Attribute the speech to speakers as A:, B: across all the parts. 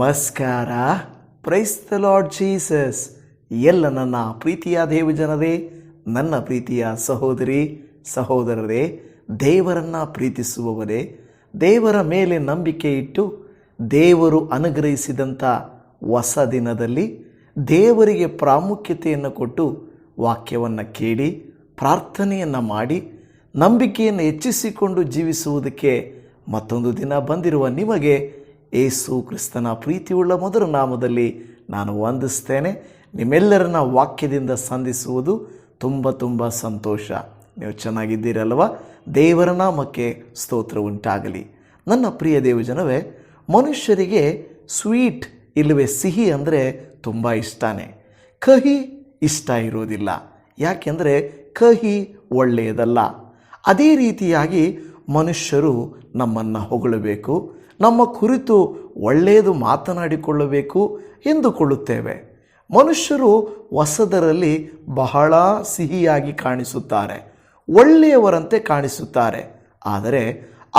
A: ನಮಸ್ಕಾರ. Praise the lord Jesus. ಎಲ್ಲ ನನ್ನ ಪ್ರೀತಿಯ ದೇವಜನರೇ, ನನ್ನ ಪ್ರೀತಿಯ ಸಹೋದರಿ ಸಹೋದರರೇ, ದೇವರನ್ನು ಪ್ರೀತಿಸುವವರೇ, ದೇವರ ಮೇಲೆ ನಂಬಿಕೆ ಇಟ್ಟು ದೇವರು ಅನುಗ್ರಹಿಸಿದಂಥ ಹೊಸ ದಿನದಲ್ಲಿ ದೇವರಿಗೆ ಪ್ರಾಮುಖ್ಯತೆಯನ್ನು ಕೊಟ್ಟು ವಾಕ್ಯವನ್ನು ಕೇಳಿ ಪ್ರಾರ್ಥನೆಯನ್ನು ಮಾಡಿ ನಂಬಿಕೆಯನ್ನು ಹೆಚ್ಚಿಸಿಕೊಂಡು ಜೀವಿಸುವುದಕ್ಕೆ ಮತ್ತೊಂದು ದಿನ ಬಂದಿರುವ ನಿಮಗೆ ಯೇಸು ಕ್ರಿಸ್ತನ ಪ್ರೀತಿಯುಳ್ಳ ಮಧುರ ನಾಮದಲ್ಲಿ ನಾನು ವಂದಿಸ್ತೇನೆ. ನಿಮ್ಮೆಲ್ಲರನ್ನ ವಾಕ್ಯದಿಂದ ಸಂಧಿಸುವುದು ತುಂಬ ಸಂತೋಷ. ನೀವು ಚೆನ್ನಾಗಿದ್ದೀರಲ್ವ? ದೇವರ ನಾಮಕ್ಕೆ ಸ್ತೋತ್ರ ಉಂಟಾಗಲಿ. ನನ್ನ ಪ್ರಿಯ ದೇವಜನವೇ, ಮನುಷ್ಯರಿಗೆ ಸ್ವೀಟ್ ಇಲ್ಲವೇ ಸಿಹಿ ಅಂದರೆ ತುಂಬ ಇಷ್ಟನೇ. ಕಹಿ ಇಷ್ಟ ಇರೋದಿಲ್ಲ. ಯಾಕೆಂದರೆ ಕಹಿ ಒಳ್ಳೆಯದಲ್ಲ. ಅದೇ ರೀತಿಯಾಗಿ ಮನುಷ್ಯರು ನಮ್ಮನ್ನು ಹೊಗಳಬೇಕು, ನಮ್ಮ ಕುರಿತು ಒಳ್ಳೆಯದು ಮಾತನಾಡಿಕೊಳ್ಳಬೇಕು ಎಂದುಕೊಳ್ಳುತ್ತೇವೆ. ಮನುಷ್ಯರು ಹೊಸದರಲ್ಲಿ ಬಹಳ ಸಿಹಿಯಾಗಿ ಕಾಣಿಸುತ್ತಾರೆ, ಒಳ್ಳೆಯವರಂತೆ ಕಾಣಿಸುತ್ತಾರೆ. ಆದರೆ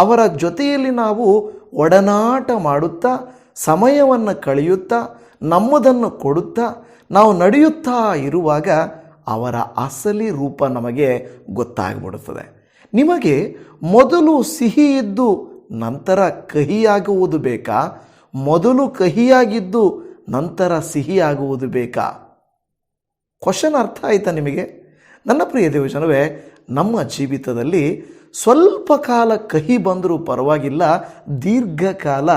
A: ಅವರ ಜೊತೆಯಲ್ಲಿ ನಾವು ಒಡನಾಟ ಮಾಡುತ್ತಾ, ಸಮಯವನ್ನು ಕಳೆಯುತ್ತಾ, ನಮ್ಮದನ್ನು ಕೊಡುತ್ತಾ ನಾವು ನಡೆಯುತ್ತಾ ಇರುವಾಗ ಅವರ ಅಸಲಿ ರೂಪ ನಮಗೆ ಗೊತ್ತಾಗ್ಬಿಡುತ್ತದೆ. ನಿಮಗೆ ಮೊದಲು ಸಿಹಿ ಇದ್ದು ನಂತರ ಕಹಿಯಾಗುವುದು ಬೇಕಾ? ಮೊದಲು ಕಹಿಯಾಗಿದ್ದು ನಂತರ ಸಿಹಿಯಾಗುವುದು ಬೇಕಾ? ಕ್ವಶನ್ ಅರ್ಥ ಆಯ್ತಾ ನಿಮಗೆ? ನನ್ನ ಪ್ರಿಯ ದೇವಜನವೇ, ನಮ್ಮ ಜೀವಿತದಲ್ಲಿ ಸ್ವಲ್ಪ ಕಾಲ ಕಹಿ ಬಂದರೂ ಪರವಾಗಿಲ್ಲ, ದೀರ್ಘಕಾಲ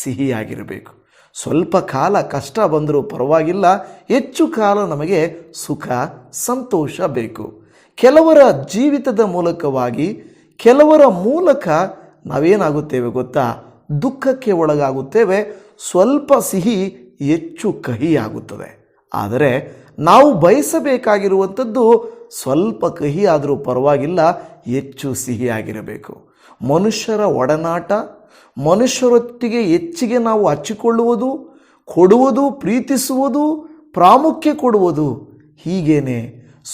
A: ಸಿಹಿಯಾಗಿರಬೇಕು. ಸ್ವಲ್ಪ ಕಾಲ ಕಷ್ಟ ಬಂದರೂ ಪರವಾಗಿಲ್ಲ, ಹೆಚ್ಚು ಕಾಲ ನಮಗೆ ಸುಖ ಸಂತೋಷ ಬೇಕು. ಕೆಲವರ ಜೀವಿತದ ಮೂಲಕವಾಗಿ, ಕೆಲವರ ಮೂಲಕ ನಾವೇನಾಗುತ್ತೇವೆ ಗೊತ್ತಾ? ದುಃಖಕ್ಕೆ ಒಳಗಾಗುತ್ತೇವೆ. ಸ್ವಲ್ಪ ಸಿಹಿ ಹೆಚ್ಚು ಕಹಿಯಾಗುತ್ತದೆ. ಆದರೆ ನಾವು ಬಯಸಬೇಕಾಗಿರುವಂಥದ್ದು ಸ್ವಲ್ಪ ಕಹಿ ಆದರೂ ಪರವಾಗಿಲ್ಲ, ಹೆಚ್ಚು ಸಿಹಿಯಾಗಿರಬೇಕು. ಮನುಷ್ಯರ ಒಡನಾಟ, ಮನುಷ್ಯರೊಟ್ಟಿಗೆ ಹೆಚ್ಚಿಗೆ ನಾವು ಹಚ್ಚಿಕೊಳ್ಳುವುದು, ಕೊಡುವುದು, ಪ್ರೀತಿಸುವುದು, ಪ್ರಾಮುಖ್ಯ ಕೊಡುವುದು, ಹೀಗೇನೆ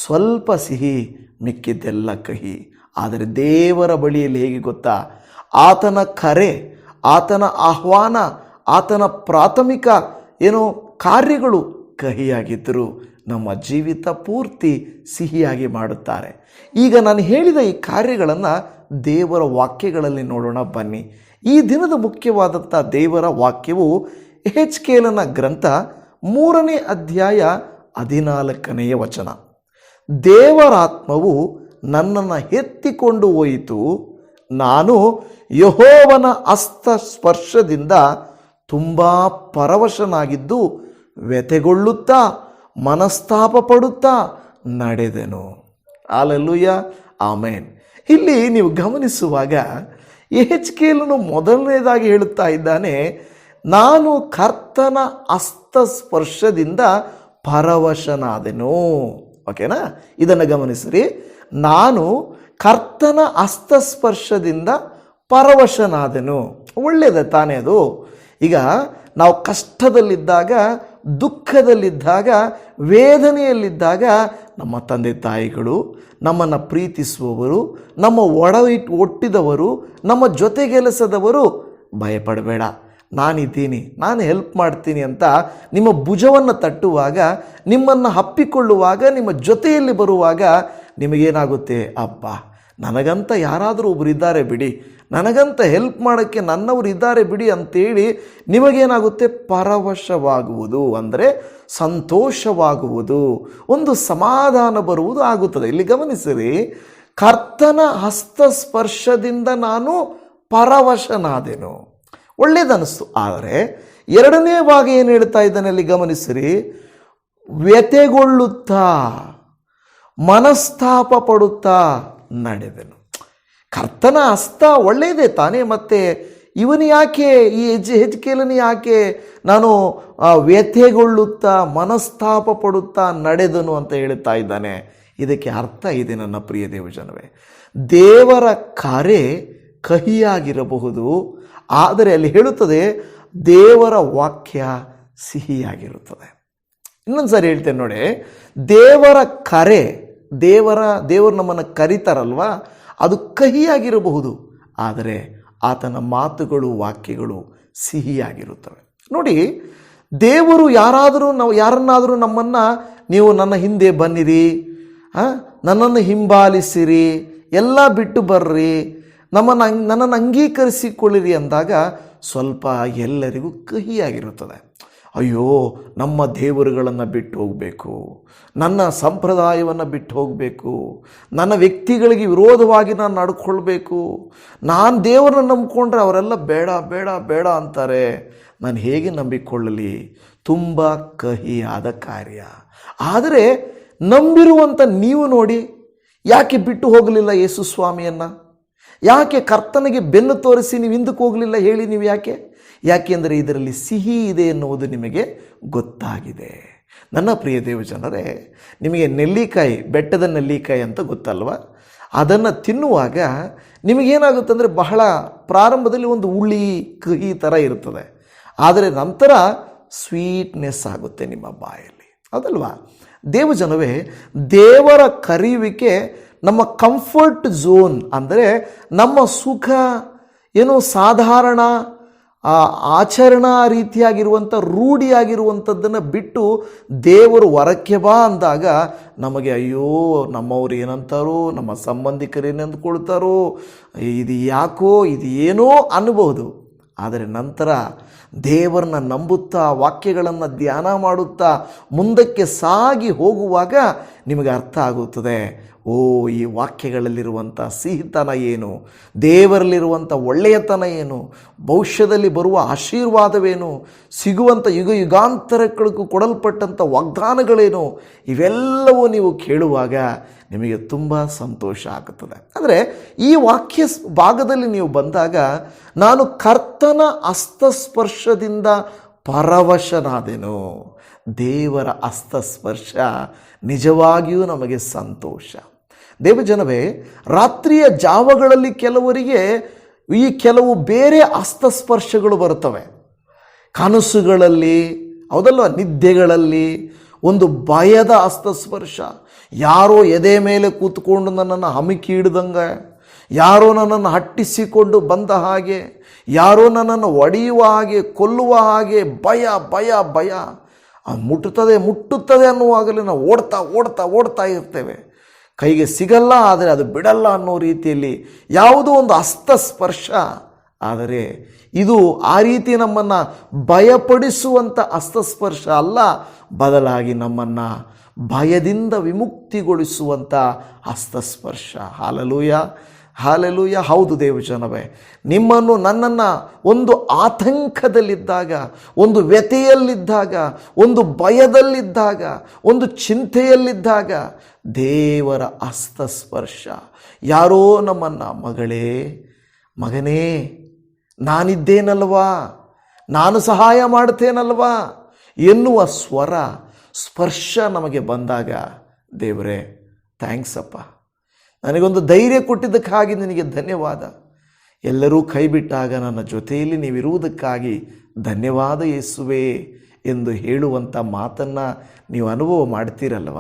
A: ಸ್ವಲ್ಪ ಸಿಹಿ, ಮಿಕ್ಕಿದ್ದೆಲ್ಲ ಕಹಿ. ಆದರೆ ದೇವರ ಬಳಿಯಲ್ಲಿ ಹೇಗೆ ಗೊತ್ತಾ? ಆತನ ಕರೆ, ಆತನ ಆಹ್ವಾನ, ಆತನ ಪ್ರಾಥಮಿಕ ಕಾರ್ಯಗಳು ಕಹಿಯಾಗಿದ್ದರೂ ನಮ್ಮ ಜೀವಿತ ಪೂರ್ತಿ ಸಿಹಿಯಾಗಿ ಮಾಡುತ್ತಾರೆ. ಈಗ ನಾನು ಹೇಳಿದ ಈ ಕಾರ್ಯಗಳನ್ನು ದೇವರ ವಾಕ್ಯಗಳಲ್ಲಿ ನೋಡೋಣ ಬನ್ನಿ. ಈ ದಿನದ ಮುಖ್ಯವಾದಂಥ ದೇವರ ವಾಕ್ಯವು ಯೆಹೆಜ್ಕೇಲನ ಗ್ರಂಥ 3ನೇ ಅಧ್ಯಾಯ 14ನೇ ವಚನ. ದೇವರಾತ್ಮವು ನನ್ನನ್ನು ಎತ್ತಿಕೊಂಡು ಹೋಯಿತು, ನಾನು ಯೆಹೋವನ ಹಸ್ತಸ್ಪರ್ಶದಿಂದ ತುಂಬ ಪರವಶನಾಗಿದ್ದು ವ್ಯಥೆಗೊಳ್ಳುತ್ತಾ ಮನಸ್ತಾಪ ಪಡುತ್ತಾ ನಡೆದೆನು. Hallelujah, amen. ಇಲ್ಲಿ ನೀವು ಗಮನಿಸುವಾಗ ಯೆಹೆಜ್ಕೇಲನು ಮೊದಲನೇದಾಗಿ ಹೇಳುತ್ತಾ ಇದ್ದಾನೆ, ನಾನು ಕರ್ತನ ಹಸ್ತಸ್ಪರ್ಶದಿಂದ ಪರವಶನಾದೆನು. ಓಕೆನಾ? ಇದನ್ನು ಗಮನಿಸಿರಿ. ನಾನು ಕರ್ತನ ಹಸ್ತಸ್ಪರ್ಶದಿಂದ ಪರವಶನಾದೆನು. ಒಳ್ಳೆಯದೇ ತಾನೇ ಅದು? ಈಗ ನಾವು ಕಷ್ಟದಲ್ಲಿದ್ದಾಗ, ದುಃಖದಲ್ಲಿದ್ದಾಗ, ವೇದನೆಯಲ್ಲಿದ್ದಾಗ ನಮ್ಮ ತಂದೆ ತಾಯಿಗಳು, ನಮ್ಮನ್ನು ಪ್ರೀತಿಸುವವರು, ನಮ್ಮ ಒಟ್ಟಿದವರು, ನಮ್ಮ ಜೊತೆಗೆಲಸದವರು ಭಯಪಡಬೇಡ, ನಾನಿದ್ದೀನಿ, ನಾನು ಹೆಲ್ಪ್ ಮಾಡ್ತೀನಿ ಅಂತ ನಿಮ್ಮ ಭುಜವನ್ನು ತಟ್ಟುವಾಗ, ನಿಮ್ಮನ್ನು ಹಪ್ಪಿಕೊಳ್ಳುವಾಗ, ನಿಮ್ಮ ಜೊತೆಯಲ್ಲಿ ಬರುವಾಗ ನಿಮಗೇನಾಗುತ್ತೆ? ಅಬ್ಬ, ನನಗಂತ ಯಾರಾದರೂ ಒಬ್ಬರು ಇದ್ದಾರೆ ಬಿಡಿ, ನನಗಂತ ಹೆಲ್ಪ್ ಮಾಡೋಕ್ಕೆ ನನ್ನವರು ಇದ್ದಾರೆ ಬಿಡಿ ಅಂತೇಳಿ ನಿಮಗೇನಾಗುತ್ತೆ? ಪರವಶವಾಗುವುದು ಅಂದರೆ ಸಂತೋಷವಾಗುವುದು, ಒಂದು ಸಮಾಧಾನ ಬರುವುದು ಆಗುತ್ತದೆ. ಇಲ್ಲಿ ಗಮನಿಸಿರಿ, ಕರ್ತನ ಹಸ್ತಸ್ಪರ್ಶದಿಂದ ನಾನು ಪರವಶನಾದೆನು. ಒಳ್ಳೆಯದನಿಸ್ತು. ಆದರೆ ಎರಡನೇ ಭಾಗ ಏನು ಹೇಳ್ತಾ ಇದ್ದಾನೆ ಅಲ್ಲಿ ಗಮನಿಸಿರಿ, ವ್ಯಥೆಗೊಳ್ಳುತ್ತಾ ಮನಸ್ತಾಪ ಪಡುತ್ತಾ ನಡೆದೆನು. ಕರ್ತನ ಹಸ್ತ ಒಳ್ಳೆಯದೇ ತಾನೇ, ಮತ್ತೆ ಇವನು ಯಾಕೆ, ಈ ಯೆಹೆಜ್ಕೇಲನು ಯಾಕೆ ನಾನು ವ್ಯಥೆಗೊಳ್ಳುತ್ತಾ ಮನಸ್ತಾಪ ಪಡುತ್ತಾ ನಡೆದನು ಅಂತ ಹೇಳ್ತಾ ಇದ್ದಾನೆ? ಇದಕ್ಕೆ ಅರ್ಥ ಇದೆ ನನ್ನ ಪ್ರಿಯ ದೇವಜನವೇ. ದೇವರ ಕಾರ್ಯ ಕಹಿಯಾಗಿರಬಹುದು, ಆದರೆ ಅಲ್ಲಿ ಹೇಳುತ್ತದೆ ದೇವರ ವಾಕ್ಯ ಸಿಹಿಯಾಗಿರುತ್ತದೆ. ಇನ್ನೊಂದು ಸಾರಿ ಹೇಳ್ತೇನೆ ನೋಡಿ, ದೇವರ ಕರೆ, ದೇವರು ನಮ್ಮನ್ನು ಕರೀತಾರಲ್ವ, ಅದು ಕಹಿಯಾಗಿರಬಹುದು, ಆದರೆ ಆತನ ಮಾತುಗಳು, ವಾಕ್ಯಗಳು ಸಿಹಿಯಾಗಿರುತ್ತವೆ. ನೋಡಿ, ದೇವರು ಯಾರನ್ನಾದರೂ ನಮ್ಮನ್ನು ನೀವು ನನ್ನ ಹಿಂದೆ ಬನ್ನಿರಿ, ನನ್ನನ್ನು ಹಿಂಬಾಲಿಸಿರಿ, ಎಲ್ಲ ಬಿಟ್ಟು ಬರ್ರಿ, ನನ್ನನ್ನು ಅಂಗೀಕರಿಸಿಕೊಳ್ಳಿರಿ ಅಂದಾಗ ಸ್ವಲ್ಪ ಎಲ್ಲರಿಗೂ ಕಹಿಯಾಗಿರುತ್ತದೆ. ಅಯ್ಯೋ, ನಮ್ಮ ದೇವರುಗಳನ್ನು ಬಿಟ್ಟು ಹೋಗಬೇಕು, ನನ್ನ ಸಂಪ್ರದಾಯವನ್ನು ಬಿಟ್ಟು ಹೋಗಬೇಕು, ನನ್ನ ವ್ಯಕ್ತಿಗಳಿಗೆ ವಿರೋಧವಾಗಿ ನಾನು ನಡ್ಕೊಳ್ಬೇಕು, ನಾನು ದೇವರನ್ನ ನಂಬಿಕೊಂಡ್ರೆ ಅವರೆಲ್ಲ ಬೇಡ ಬೇಡ ಬೇಡ ಅಂತಾರೆ, ನಾನು ಹೇಗೆ ನಂಬಿಕೊಳ್ಳಲಿ? ತುಂಬ ಕಹಿಯಾದ ಕಾರ್ಯ. ಆದರೆ ನಂಬಿರುವಂಥ ನೀವು ನೋಡಿ, ಯಾಕೆ ಬಿಟ್ಟು ಹೋಗಲಿಲ್ಲ ಯೇಸು ಸ್ವಾಮಿಯನ್ನು? ಯಾಕೆ ಕರ್ತನಿಗೆ ಬೆನ್ನು ತೋರಿಸಿ ನೀವು ಹಿಂದಕ್ಕೆ ಹೋಗಲಿಲ್ಲ ಹೇಳಿ? ನೀವು ಯಾಕೆಂದರೆ ಇದರಲ್ಲಿ ಸಿಹಿ ಇದೆ ಎನ್ನುವುದು ನಿಮಗೆ ಗೊತ್ತಾಗಿದೆ. ನನ್ನ ಪ್ರಿಯ ದೇವಜನರೇ, ನಿಮಗೆ ನೆಲ್ಲಿಕಾಯಿ, ಬೆಟ್ಟದ ನೆಲ್ಲಿಕಾಯಿ ಅಂತ ಗೊತ್ತಲ್ವ? ಅದನ್ನು ತಿನ್ನುವಾಗ ನಿಮಗೇನಾಗುತ್ತೆ ಅಂದರೆ ಬಹಳ ಪ್ರಾರಂಭದಲ್ಲಿ ಒಂದು ಹುಳಿ ಕಹಿ ಥರ ಇರ್ತದೆ, ಆದರೆ ನಂತರ ಸ್ವೀಟ್ನೆಸ್ ಆಗುತ್ತೆ ನಿಮ್ಮ ಬಾಯಲ್ಲಿ, ಹೌದಲ್ವಾ? ದೇವಜನವೇ, ದೇವರ ಕರೆಯುವಿಕೆ ನಮ್ಮ ಕಂಫರ್ಟ್ ಝೋನ್, ಅಂದರೆ ನಮ್ಮ ಸುಖ ಏನೋ ಸಾಧಾರಣ ಆಚರಣಾ ರೀತಿಯಾಗಿರುವಂಥ ರೂಢಿಯಾಗಿರುವಂಥದ್ದನ್ನು ಬಿಟ್ಟು ದೇವರು ಹೊರಕ್ಕೆ ಬಾ ಅಂದಾಗ ನಮಗೆ ಅಯ್ಯೋ, ನಮ್ಮವ್ರು ಏನಂತಾರೋ, ನಮ್ಮ ಸಂಬಂಧಿಕರು ಏನಂದ್ಕೊಳ್ತಾರೋ, ಇದು ಯಾಕೋ, ಇದು ಏನೋ ಅನ್ನಬಹುದು. ಆದರೆ ನಂತರ ದೇವರನ್ನ ನಂಬುತ್ತಾ, ವಾಕ್ಯಗಳನ್ನು ಧ್ಯಾನ ಮಾಡುತ್ತಾ ಮುಂದಕ್ಕೆ ಸಾಗಿ ಹೋಗುವಾಗ ನಿಮಗೆ ಅರ್ಥ ಆಗುತ್ತದೆ, ಓ, ಈ ವಾಕ್ಯಗಳಲ್ಲಿರುವಂಥ ಸಿಹಿತನ ಏನು, ದೇವರಲ್ಲಿರುವಂಥ ಒಳ್ಳೆಯತನ ಏನು, ಭವಿಷ್ಯದಲ್ಲಿ ಬರುವ ಆಶೀರ್ವಾದವೇನು, ಸಿಗುವಂಥ ಯುಗಾಂತರಕ್ಕೂ ಕೊಡಲ್ಪಟ್ಟಂಥ ವಾಗ್ದಾನಗಳೇನು, ಇವೆಲ್ಲವೂ ನೀವು ಕೇಳುವಾಗ ನಿಮಗೆ ತುಂಬ ಸಂತೋಷ ಆಗುತ್ತದೆ. ಅಂದರೆ ಈ ವಾಕ್ಯ ಭಾಗದಲ್ಲಿ ನೀವು ಬಂದಾಗ, ನಾನು ಕರ್ತನ ಹಸ್ತಸ್ಪರ್ಶದಿಂದ ಪರವಶನಾದೆನು. ದೇವರ ಹಸ್ತಸ್ಪರ್ಶ ನಿಜವಾಗಿಯೂ ನಮಗೆ ಸಂತೋಷ. ದೇವಜನವೇ, ರಾತ್ರಿಯ ಜಾವಗಳಲ್ಲಿ ಕೆಲವರಿಗೆ ಈ ಕೆಲವು ಬೇರೆ ಹಸ್ತಸ್ಪರ್ಶಗಳು ಬರುತ್ತವೆ. ಕನಸುಗಳಲ್ಲಿ, ಹೌದಲ್ವ, ನಿದ್ದೆಗಳಲ್ಲಿ ಒಂದು ಭಯದ ಹಸ್ತಸ್ಪರ್ಶ. ಯಾರೋ ಎದೆ ಮೇಲೆ ಕೂತ್ಕೊಂಡು ನನ್ನನ್ನು ಹಮಿಕಿ ಹಿಡ್ದಂಗೆ, ಯಾರೋ ನನ್ನನ್ನು ಹಟ್ಟಿಸಿಕೊಂಡು ಬಂದ ಹಾಗೆ, ಯಾರೋ ನನ್ನನ್ನು ಒಡೆಯುವ ಹಾಗೆ, ಕೊಲ್ಲುವ ಹಾಗೆ, ಭಯ ಭಯ ಭಯ. ಮುಟ್ಟುತ್ತದೆ ಅನ್ನುವಾಗಲೇ ನಾವು ಓಡ್ತಾ ಇರ್ತೇವೆ. ಕೈಗೆ ಸಿಗಲ್ಲ, ಆದರೆ ಅದು ಬಿಡಲ್ಲ ಅನ್ನೋ ರೀತಿಯಲ್ಲಿ ಯಾವುದೋ ಒಂದು ಹಸ್ತಸ್ಪರ್ಶ. ಆದರೆ ಇದು ಆ ರೀತಿ ನಮ್ಮನ್ನು ಭಯಪಡಿಸುವಂಥ ಹಸ್ತಸ್ಪರ್ಶ ಅಲ್ಲ, ಬದಲಾಗಿ ನಮ್ಮನ್ನು ಭಯದಿಂದ ವಿಮುಕ್ತಿಗೊಳಿಸುವಂಥ ಹಸ್ತಸ್ಪರ್ಶ. Hallelujah, hallelujah. ಹೌದು ದೇವಜನವೇ, ನಿಮ್ಮನ್ನು ನನ್ನನ್ನು ಒಂದು ಆತಂಕದಲ್ಲಿದ್ದಾಗ, ಒಂದು ವ್ಯಥೆಯಲ್ಲಿದ್ದಾಗ, ಒಂದು ಭಯದಲ್ಲಿದ್ದಾಗ, ಒಂದು ಚಿಂತೆಯಲ್ಲಿದ್ದಾಗ ದೇವರ ಹಸ್ತಸ್ಪರ್ಶ. ಯಾರೋ ನಮ್ಮನ್ನು ಮಗಳೇ, ಮಗನೇ, ನಾನಿದ್ದೇನಲ್ವಾ, ನಾನು ಸಹಾಯ ಮಾಡ್ತೇನಲ್ವಾ ಎನ್ನುವ ಸ್ವರ, ಸ್ಪರ್ಶ ನಮಗೆ ಬಂದಾಗ, ದೇವರೇ ಥ್ಯಾಂಕ್ಸ್ ಅಪ್ಪ, ನನಗೊಂದು ಧೈರ್ಯ ಕೊಟ್ಟಿದ್ದಕ್ಕಾಗಿ ನಿನಗೆ ಧನ್ಯವಾದ. ಎಲ್ಲರೂ ಕೈ ಬಿಟ್ಟಾಗ ನನ್ನ ಜೊತೆಯಲ್ಲಿ ನೀವಿರುವುದಕ್ಕಾಗಿ ಧನ್ಯವಾದ ಯೇಸುವೆ ಎಂದು ಹೇಳುವಂಥ ಮಾತನ್ನು ನೀವು ಅನುಭವ ಮಾಡ್ತೀರಲ್ವ?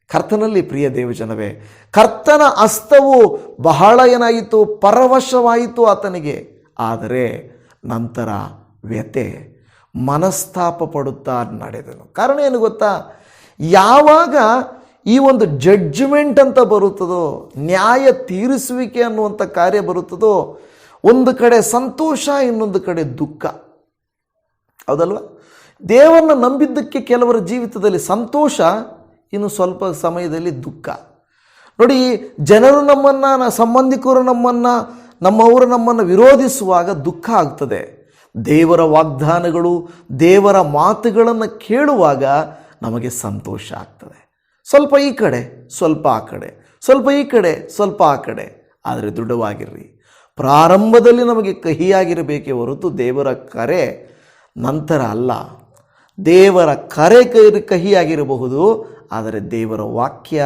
A: ಕರ್ತನಲ್ಲಿ ಪ್ರಿಯ ದೇವಜನವೇ, ಕರ್ತನ ಹಸ್ತವು ಬಹಳ ಏನಾಯಿತು, ಪರವಶವಾಯಿತು ಆತನಿಗೆ. ಆದರೆ ನಂತರ ವ್ಯಥೆ, ಮನಸ್ತಾಪ ಪಡುತ್ತಾ ನಡೆದನು. ಕಾರಣ ಏನು ಗೊತ್ತಾ? ಯಾವಾಗ ಈ ಒಂದು ಜಡ್ಜ್ಮೆಂಟ್ ಅಂತ ಬರುತ್ತದೋ, ನ್ಯಾಯ ತೀರಿಸುವಿಕೆ ಅನ್ನುವಂಥ ಕಾರ್ಯ ಬರುತ್ತದೋ, ಒಂದು ಕಡೆ ಸಂತೋಷ, ಇನ್ನೊಂದು ಕಡೆ ದುಃಖ, ಹೌದಲ್ವ? ದೇವರನ್ನ ನಂಬಿದ್ದಕ್ಕೆ ಕೆಲವರ ಜೀವಿತದಲ್ಲಿ ಸಂತೋಷ, ಇನ್ನು ಸ್ವಲ್ಪ ಸಮಯದಲ್ಲಿ ದುಃಖ. ನೋಡಿ, ಜನರು ನಮ್ಮನ್ನು, ಸಂಬಂಧಿಕರು ನಮ್ಮನ್ನು, ನಮ್ಮವರು ನಮ್ಮನ್ನು ವಿರೋಧಿಸುವಾಗ ದುಃಖ ಆಗ್ತದೆ. ದೇವರ ವಾಗ್ದಾನಗಳು, ದೇವರ ಮಾತುಗಳನ್ನು ಕೇಳುವಾಗ ನಮಗೆ ಸಂತೋಷ ಆಗ್ತದೆ. ಸ್ವಲ್ಪ ಈ ಕಡೆ, ಸ್ವಲ್ಪ ಆ ಕಡೆ, ಸ್ವಲ್ಪ ಈ ಕಡೆ, ಸ್ವಲ್ಪ ಆ ಕಡೆ. ಆದರೆ ದೃಢವಾಗಿರ್ರಿ. ಪ್ರಾರಂಭದಲ್ಲಿ ನಮಗೆ ಕಹಿಯಾಗಿರಬೇಕೇ ಹೊರತು ದೇವರ ಕರೆ ನಂತರ ಅಲ್ಲ. ದೇವರ ಕರೆ ಕಹಿಯಾಗಿರಬಹುದು, ಆದರೆ ದೇವರ ವಾಕ್ಯ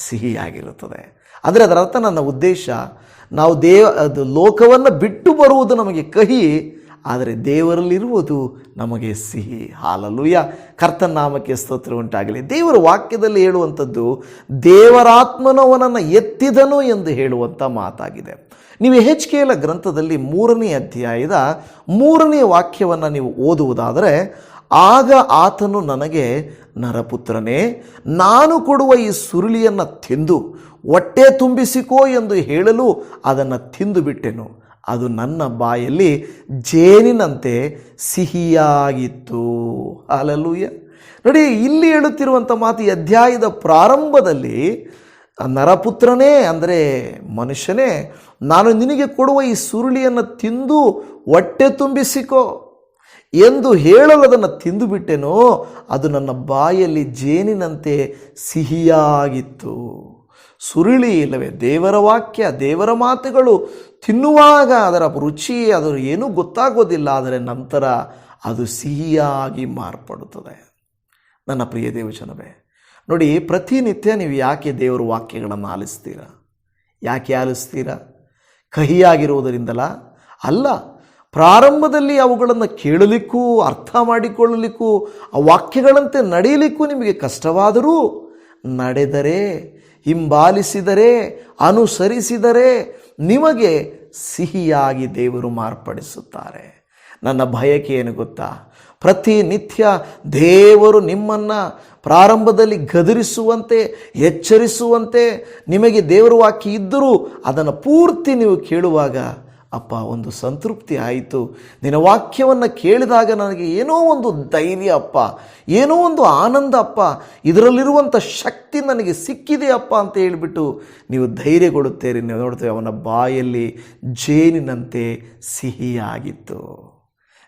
A: ಸಿಹಿಯಾಗಿರುತ್ತದೆ. ಆದರೆ ಅದರ ಅರ್ಥ, ನನ್ನ ಉದ್ದೇಶ, ನಾವು ಅದು ಲೋಕವನ್ನು ಬಿಟ್ಟು ಬರುವುದು ನಮಗೆ ಕಹಿ, ಆದರೆ ದೇವರಲ್ಲಿರುವುದು ನಮಗೆ ಸಿಹಿ. ಹಾಲೆಲೂಯಾ, ಕರ್ತನ ನಾಮಕ್ಕೆ ಸ್ತೋತ್ರ ಉಂಟಾಗಲಿ. ದೇವರ ವಾಕ್ಯದಲ್ಲಿ ಹೇಳುವಂಥದ್ದು ದೇವರಾತ್ಮನವನನ್ನು ಎತ್ತಿದನು ಎಂದು ಹೇಳುವಂಥ ಮಾತಾಗಿದೆ. ನೀವು ಯೆಹೆಜ್ಕೇಲ ಗ್ರಂಥದಲ್ಲಿ 3ನೇ ಅಧ್ಯಾಯದ 3ನೇ ವಾಕ್ಯವನ್ನು ನೀವು ಓದುವುದಾದರೆ, ಆಗ ಆತನು ನನಗೆ, ನರಪುತ್ರನೇ, ನಾನು ಕೊಡುವ ಈ ಸುರುಳಿಯನ್ನು ತಿಂದು ಹೊಟ್ಟೆ ತುಂಬಿಸಿಕೋ ಎಂದು ಹೇಳಲು ಅದನ್ನು ತಿಂದು ಬಿಟ್ಟೆನು. ಅದು ನನ್ನ ಬಾಯಲ್ಲಿ ಜೇನಿನಂತೆ ಸಿಹಿಯಾಗಿತ್ತು. ಹಲ್ಲೆಲೂಯ. ನೋಡಿ, ಇಲ್ಲಿ ಹೇಳುತ್ತಿರುವಂಥ ಮಾತು, ಈ ಅಧ್ಯಾಯದ ಪ್ರಾರಂಭದಲ್ಲಿ ನರಪುತ್ರನೇ ಅಂದರೆ ಮನುಷ್ಯನೇ, ನಾನು ನಿನಗೆ ಕೊಡುವ ಈ ಸುರುಳಿಯನ್ನು ತಿಂದು ಹೊಟ್ಟೆ ತುಂಬಿಸಿಕೋ ಎಂದು ಹೇಳಲು ಅದನ್ನು ತಿಂದು ಬಿಟ್ಟೆನೋ, ಅದು ನನ್ನ ಬಾಯಲ್ಲಿ ಜೇನಿನಂತೆ ಸಿಹಿಯಾಗಿತ್ತು. ಸುರುಳಿ ಇಲ್ಲವೇ ದೇವರ ವಾಕ್ಯ, ದೇವರ ಮಾತುಗಳು ತಿನ್ನುವಾಗ ಅದರ ರುಚಿ ಅದು ಏನೂ ಗೊತ್ತಾಗೋದಿಲ್ಲ, ಆದರೆ ನಂತರ ಅದು ಸಿಹಿಯಾಗಿ ಮಾರ್ಪಡುತ್ತದೆ. ನನ್ನ ಪ್ರಿಯ ದೇವಜನವೇ, ನೋಡಿ, ಪ್ರತಿನಿತ್ಯ ನೀವು ಯಾಕೆ ದೇವರ ವಾಕ್ಯಗಳನ್ನು ಆಲಿಸ್ತೀರಾ? ಯಾಕೆ ಆಲಿಸ್ತೀರಾ? ಕಹಿಯಾಗಿರುವುದರಿಂದಲ್ಲ ಅಲ್ಲ. ಪ್ರಾರಂಭದಲ್ಲಿ ಅವುಗಳನ್ನು ಕೇಳಲಿಕ್ಕೂ ಅರ್ಥ ಮಾಡಿಕೊಳ್ಳಲಿಕ್ಕೂ ಆ ವಾಕ್ಯಗಳಂತೆ ನಡೆಯಲಿಕ್ಕೂ ನಿಮಗೆ ಕಷ್ಟವಾದರೂ, ನಡೆದರೆ, ಹಿಂಬಾಲಿಸಿದರೆ, ಅನುಸರಿಸಿದರೆ ನಿಮಗೆ ಸಿಹಿಯಾಗಿ ದೇವರು ಮಾರ್ಪಡಿಸುತ್ತಾರೆ. ನನ್ನ ಬಯಕೆ ಏನು ಗೊತ್ತಾ? ಪ್ರತಿನಿತ್ಯ ದೇವರು ನಿಮ್ಮನ್ನು ಪ್ರಾರಂಭದಲ್ಲಿ ಗದರಿಸುವಂತೆ, ಎಚ್ಚರಿಸುವಂತೆ, ನಿಮಗೆ ದೇವರ ವಾಕ್ಯ ಇದ್ದರೂ ಅದನ್ನು ಪೂರ್ತಿ ನೀವು ಕೇಳುವಾಗ, ಅಪ್ಪ, ಒಂದು ಸಂತೃಪ್ತಿ ಆಯಿತು, ನಿನ್ನ ವಾಕ್ಯವನ್ನು ಕೇಳಿದಾಗ ನನಗೆ ಏನೋ ಒಂದು ಧೈರ್ಯ ಅಪ್ಪ, ಏನೋ ಒಂದು ಆನಂದ ಅಪ್ಪ, ಇದರಲ್ಲಿರುವಂಥ ಶಕ್ತಿ ನನಗೆ ಸಿಕ್ಕಿದೆ ಅಪ್ಪ ಅಂತ ಹೇಳಿಬಿಟ್ಟು ನೀವು ಧೈರ್ಯಗೊಳ್ಳುತ್ತೀರಿ. ನೀವು ನೋಡ್ತೇವೆ, ಅವನ ಬಾಯಲ್ಲಿ ಜೇನಿನಂತೆ ಸಿಹಿಯಾಗಿತ್ತು.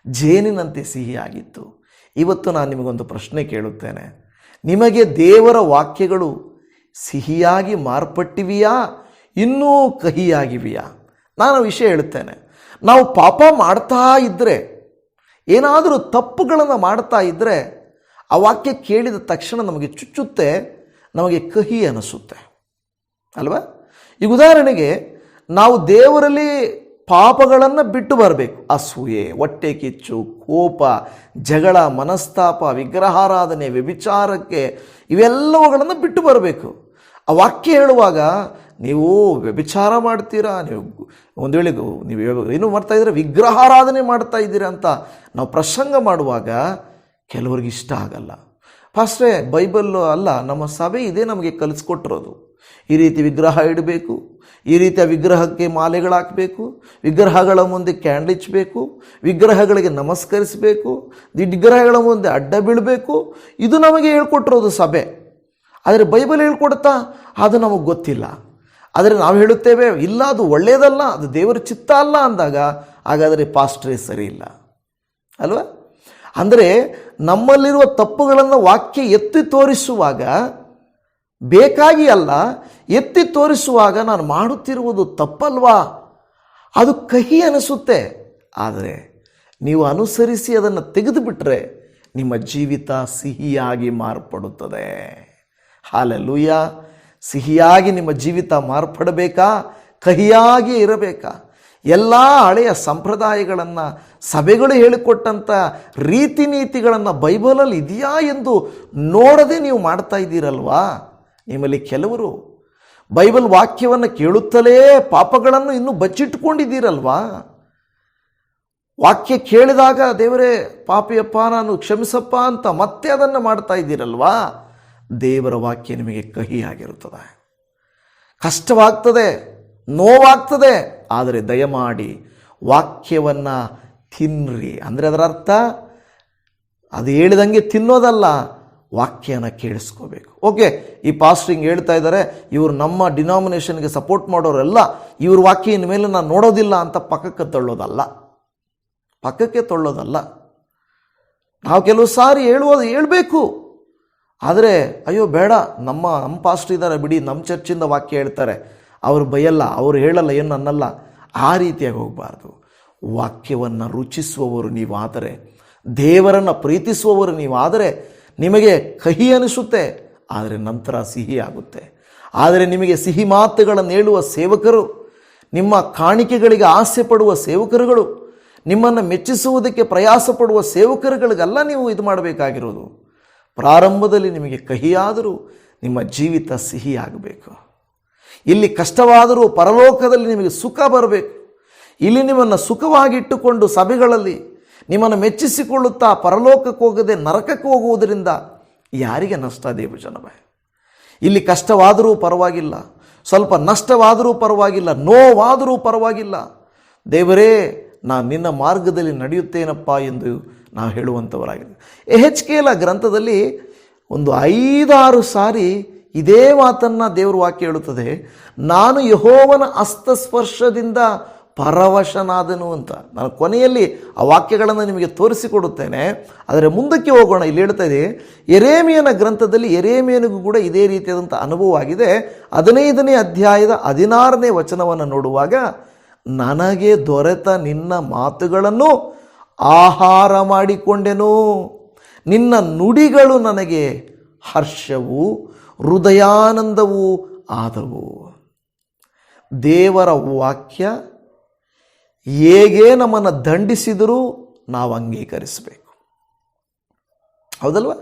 A: ಜೇನಿನಂತೆ ಸಿಹಿಯಾಗಿತ್ತು. ಇವತ್ತು ನಾನು ನಿಮಗೊಂದು ಪ್ರಶ್ನೆ ಕೇಳುತ್ತೇನೆ. ನಿಮಗೆ ದೇವರ ವಾಕ್ಯಗಳು ಸಿಹಿಯಾಗಿ ಮಾರ್ಪಟ್ಟಿವೆಯಾ, ಇನ್ನೂ ಕಹಿಯಾಗಿವೆಯಾ? ನಾನು ವಿಷಯ ಹೇಳುತ್ತೇನೆ. ನಾವು ಪಾಪ ಮಾಡ್ತಾ ಇದ್ದರೆ, ಏನಾದರೂ ತಪ್ಪುಗಳನ್ನು ಮಾಡ್ತಾ ಇದ್ದರೆ, ಆ ವಾಕ್ಯ ಕೇಳಿದ ತಕ್ಷಣ ನಮಗೆ ಚುಚ್ಚುತ್ತೆ, ನಮಗೆ ಕಹಿ ಅನಿಸುತ್ತೆ ಅಲ್ವಾ? ಈಗ ಉದಾಹರಣೆಗೆ, ನಾವು ದೇವರಲ್ಲಿ ಪಾಪಗಳನ್ನು ಬಿಟ್ಟು ಬರಬೇಕು. ಅಸೂಯೆ, ಹೊಟ್ಟೆ ಕಿಚ್ಚು, ಕೋಪ, ಜಗಳ, ಮನಸ್ತಾಪ, ವಿಗ್ರಹಾರಾಧನೆ, ವ್ಯಭಿಚಾರಕ್ಕೆ, ಇವೆಲ್ಲವುಗಳನ್ನು ಬಿಟ್ಟು ಬರಬೇಕು. ಆ ವಾಕ್ಯ ಹೇಳುವಾಗ, ನೀವು ವ್ಯಭಿಚಾರ ಮಾಡ್ತೀರಾ, ನೀವು ಒಂದು ವೇಳೆ ನೀವು ಏನು ಮಾಡ್ತಾ ಇದ್ದೀರಾ, ವಿಗ್ರಹಾರಾಧನೆ ಮಾಡ್ತಾ ಇದ್ದೀರಾ ಅಂತ ನಾವು ಪ್ರಸಂಗ ಮಾಡುವಾಗ ಕೆಲವ್ರಿಗೆ ಇಷ್ಟ ಆಗಲ್ಲ. ಫಾಸ್ಟ್ರೇ, ಬೈಬಲ್ಲು ಅಲ್ಲ, ನಮ್ಮ ಸಭೆ ಇದೇ ನಮಗೆ ಕಲಿಸ್ಕೊಟ್ಟಿರೋದು. ಈ ರೀತಿ ವಿಗ್ರಹ ಇಡಬೇಕು, ಈ ರೀತಿಯ ವಿಗ್ರಹಕ್ಕೆ ಮಾಲೆಗಳಾಕಬೇಕು, ವಿಗ್ರಹಗಳ ಮುಂದೆ ಕ್ಯಾಂಡಲ್ ಹಚ್ಚಬೇಕು, ವಿಗ್ರಹಗಳಿಗೆ ನಮಸ್ಕರಿಸಬೇಕು, ವಿಗ್ರಹಗಳ ಮುಂದೆ ಅಡ್ಡ ಬೀಳಬೇಕು. ಇದು ನಮಗೆ ಹೇಳ್ಕೊಟ್ಟಿರೋದು ಸಭೆ. ಆದರೆ ಬೈಬಲ್ ಹೇಳ್ಕೊಡ್ತಾ ಅದು ನಮಗೆ ಗೊತ್ತಿಲ್ಲ. ಆದರೆ ನಾವು ಹೇಳುತ್ತೇವೆ, ಇಲ್ಲ, ಅದು ಒಳ್ಳೆಯದಲ್ಲ, ಅದು ದೇವರ ಚಿತ್ತ ಅಲ್ಲ ಅಂದಾಗ, ಹಾಗಾದರೆ ಪಾಸ್ಟ್ರೇ ಸರಿ ಇಲ್ಲ ಅಲ್ವಾ? ಅಂದರೆ ನಮ್ಮಲ್ಲಿರುವ ತಪ್ಪುಗಳನ್ನು ವಾಕ್ಯ ಎತ್ತಿ ತೋರಿಸುವಾಗ, ಬೇಕಾಗಿ ಅಲ್ಲ, ಎತ್ತಿ ತೋರಿಸುವಾಗ ನಾನು ಮಾಡುತ್ತಿರುವುದು ತಪ್ಪಲ್ವಾ, ಅದು ಕಹಿ ಅನಿಸುತ್ತೆ. ಆದರೆ ನೀವು ಅನುಸರಿಸಿ ಅದನ್ನು ತೆಗೆದುಬಿಟ್ರೆ ನಿಮ್ಮ ಜೀವಿತ ಸಿಹಿಯಾಗಿ ಮಾರ್ಪಡುತ್ತದೆ. ಹಾಲೆಲೂಯ. ಸಿಹಿಯಾಗಿ ನಿಮ್ಮ ಜೀವಿತ ಮಾರ್ಪಡಬೇಕಾ, ಕಹಿಯಾಗಿ ಇರಬೇಕಾ? ಎಲ್ಲ ಹಳೆಯ ಸಂಪ್ರದಾಯಗಳನ್ನು, ಸಭೆಗಳು ಹೇಳಿಕೊಟ್ಟಂಥ ರೀತಿ ನೀತಿಗಳನ್ನು ಬೈಬಲಲ್ಲಿ ಇದೆಯಾ ಎಂದು ನೋಡದೆ ನೀವು ಮಾಡ್ತಾ ಇದ್ದೀರಲ್ವಾ? ನಿಮ್ಮಲ್ಲಿ ಕೆಲವರು ಬೈಬಲ್ ವಾಕ್ಯವನ್ನು ಕೇಳುತ್ತಲೇ ಪಾಪಗಳನ್ನು ಇನ್ನೂ ಬಚ್ಚಿಟ್ಟುಕೊಂಡಿದ್ದೀರಲ್ವಾ? ವಾಕ್ಯ ಕೇಳಿದಾಗ, ದೇವರೇ ಪಾಪಿಯಪ್ಪ, ನಾನು ಕ್ಷಮಿಸಪ್ಪ ಅಂತ ಮತ್ತೆ ಅದನ್ನು ಮಾಡ್ತಾ ಇದ್ದೀರಲ್ವಾ? ದೇವರ ವಾಕ್ಯ ನಿಮಗೆ ಕಹಿಯಾಗಿರುತ್ತದೆ, ಕಷ್ಟವಾಗ್ತದೆ, ನೋವಾಗ್ತದೆ. ಆದರೆ ದಯಮಾಡಿ ವಾಕ್ಯವನ್ನು ತಿನ್ನಿರಿ. ಅಂದರೆ ಅದರ ಅರ್ಥ ಅದು ಹೇಳಿದಂಗೆ ತಿನ್ನೋದಲ್ಲ, ವಾಕ್ಯನ ಕೇಳಿಸ್ಕೋಬೇಕು. ಓಕೆ, ಈ ಪಾಸ್ಟ್ರಿಂಗ್ ಹೇಳ್ತಾ ಇದ್ದಾರೆ, ಇವರು ನಮ್ಮ ಡಿನಾಮಿನೇಷನ್ಗೆ ಸಪೋರ್ಟ್ ಮಾಡೋರೆಲ್ಲ ಇವ್ರ ವಾಕ್ಯ ಇನ್ನು ಮೇಲೆ ನಾನು ನೋಡೋದಿಲ್ಲ ಅಂತ ಪಕ್ಕಕ್ಕೆ ತಳ್ಳೋದಲ್ಲ. ನಾವು ಕೆಲವು ಸಾರಿ ಹೇಳಬೇಕು. ಆದರೆ ಅಯ್ಯೋ ಬೇಡ, ನಮ್ಮ ಪಾಸ್ಟರ್ ಇದ್ದಾರೆ ಬಿಡಿ, ನಮ್ಮ ಚರ್ಚಿಂದ ವಾಕ್ಯ ಹೇಳ್ತಾರೆ, ಅವರು ಬೈಯಲ್ಲ, ಅವರು ಹೇಳಲ್ಲ, ಏನು ಅನ್ನಲ್ಲ, ಆ ರೀತಿಯಾಗಿ ಹೋಗಬಾರ್ದು. ವಾಕ್ಯವನ್ನು ರುಚಿಸುವವರು ನೀವಾದರೆ, ದೇವರನ್ನು ಪ್ರೀತಿಸುವವರು ನೀವಾದರೆ ನಿಮಗೆ ಕಹಿ ಅನಿಸುತ್ತೆ, ಆದರೆ ನಂತರ ಸಿಹಿ ಆಗುತ್ತೆ. ಆದರೆ ನಿಮಗೆ ಸಿಹಿ ಮಾತುಗಳನ್ನು ಹೇಳುವ ಸೇವಕರು, ನಿಮ್ಮ ಕಾಣಿಕೆಗಳಿಗೆ ಆಸೆ ಪಡುವ ಸೇವಕರುಗಳು, ನಿಮ್ಮನ್ನು ಮೆಚ್ಚಿಸುವುದಕ್ಕೆ ಪ್ರಯಾಸ ಪಡುವ ಸೇವಕರುಗಳಿಗೆಲ್ಲ ನೀವು ಇದು ಮಾಡಬೇಕಾಗಿರೋದು. ಪ್ರಾರಂಭದಲ್ಲಿ ನಿಮಗೆ ಕಹಿಯಾದರೂ ನಿಮ್ಮ ಜೀವಿತ ಸಿಹಿಯಾಗಬೇಕು. ಇಲ್ಲಿ ಕಷ್ಟವಾದರೂ ಪರಲೋಕದಲ್ಲಿ ನಿಮಗೆ ಸುಖ ಬರಬೇಕು. ಇಲ್ಲಿ ನಿಮ್ಮನ್ನು ಸುಖವಾಗಿಟ್ಟುಕೊಂಡು ಸಭೆಗಳಲ್ಲಿ ನಿಮ್ಮನ್ನು ಮೆಚ್ಚಿಸಿಕೊಳ್ಳುತ್ತಾ ಪರಲೋಕಕ್ಕೆ ಹೋಗದೆ ನರಕಕ್ಕೆ ಹೋಗುವುದರಿಂದ ಯಾರಿಗೆ ನಷ್ಟ ದೇವಜನವೇ? ಇಲ್ಲಿ ಕಷ್ಟವಾದರೂ ಪರವಾಗಿಲ್ಲ, ಸ್ವಲ್ಪ ನಷ್ಟವಾದರೂ ಪರವಾಗಿಲ್ಲ, ನೋವಾದರೂ ಪರವಾಗಿಲ್ಲ, ದೇವರೇ ನಾನು ನಿನ್ನ ಮಾರ್ಗದಲ್ಲಿ ನಡೆಯುತ್ತೇನಪ್ಪ ಎಂದು ನಾವು ಹೇಳುವಂಥವರಾಗಿದೆ. ಎಹೆಚ್ಕೇಲ ಗ್ರಂಥದಲ್ಲಿ ಒಂದು 5-6 ಸಾರಿ ಇದೇ ಮಾತನ್ನು ದೇವರ ವಾಕ್ಯ ಹೇಳುತ್ತದೆ, ನಾನು ಯೆಹೋವನ ಹಸ್ತಸ್ಪರ್ಶದಿಂದ ಪರವಶನಾದನು ಅಂತ. ನಾನು ಕೊನೆಯಲ್ಲಿ ಆ ವಾಕ್ಯಗಳನ್ನು ನಿಮಗೆ ತೋರಿಸಿಕೊಡುತ್ತೇನೆ. ಆದರೆ ಮುಂದಕ್ಕೆ ಹೋಗೋಣ. ಇಲ್ಲಿ ಹೇಳ್ತಾ ಇದೆ, ಯೆರೆಮೀಯನ ಗ್ರಂಥದಲ್ಲಿ ಯೆರೆಮೀಯನಿಗೂ ಕೂಡ ಇದೇ ರೀತಿಯಾದಂಥ ಅನುಭವ ಆಗಿದೆ. 15ನೇ ಅಧ್ಯಾಯದ 16ನೇ ವಚನವನ್ನು ನೋಡುವಾಗ, ನನಗೆ ದೊರೆತ ನಿನ್ನ ಮಾತುಗಳನ್ನು ಆಹಾರ ಮಾಡಿಕೊಂಡೆನು, ನಿನ್ನ ನುಡಿಗಳು ನನಗೆ ಹರ್ಷವೂ ಹೃದಯಾನಂದವೂ ಆದವು. ದೇವರ ವಾಕ್ಯ ಹೇಗೆ ನಮ್ಮನ್ನು ದಂಡಿಸಿದರೂ ನಾವು ಅಂಗೀಕರಿಸಬೇಕು, ಹೌದಲ್ವ?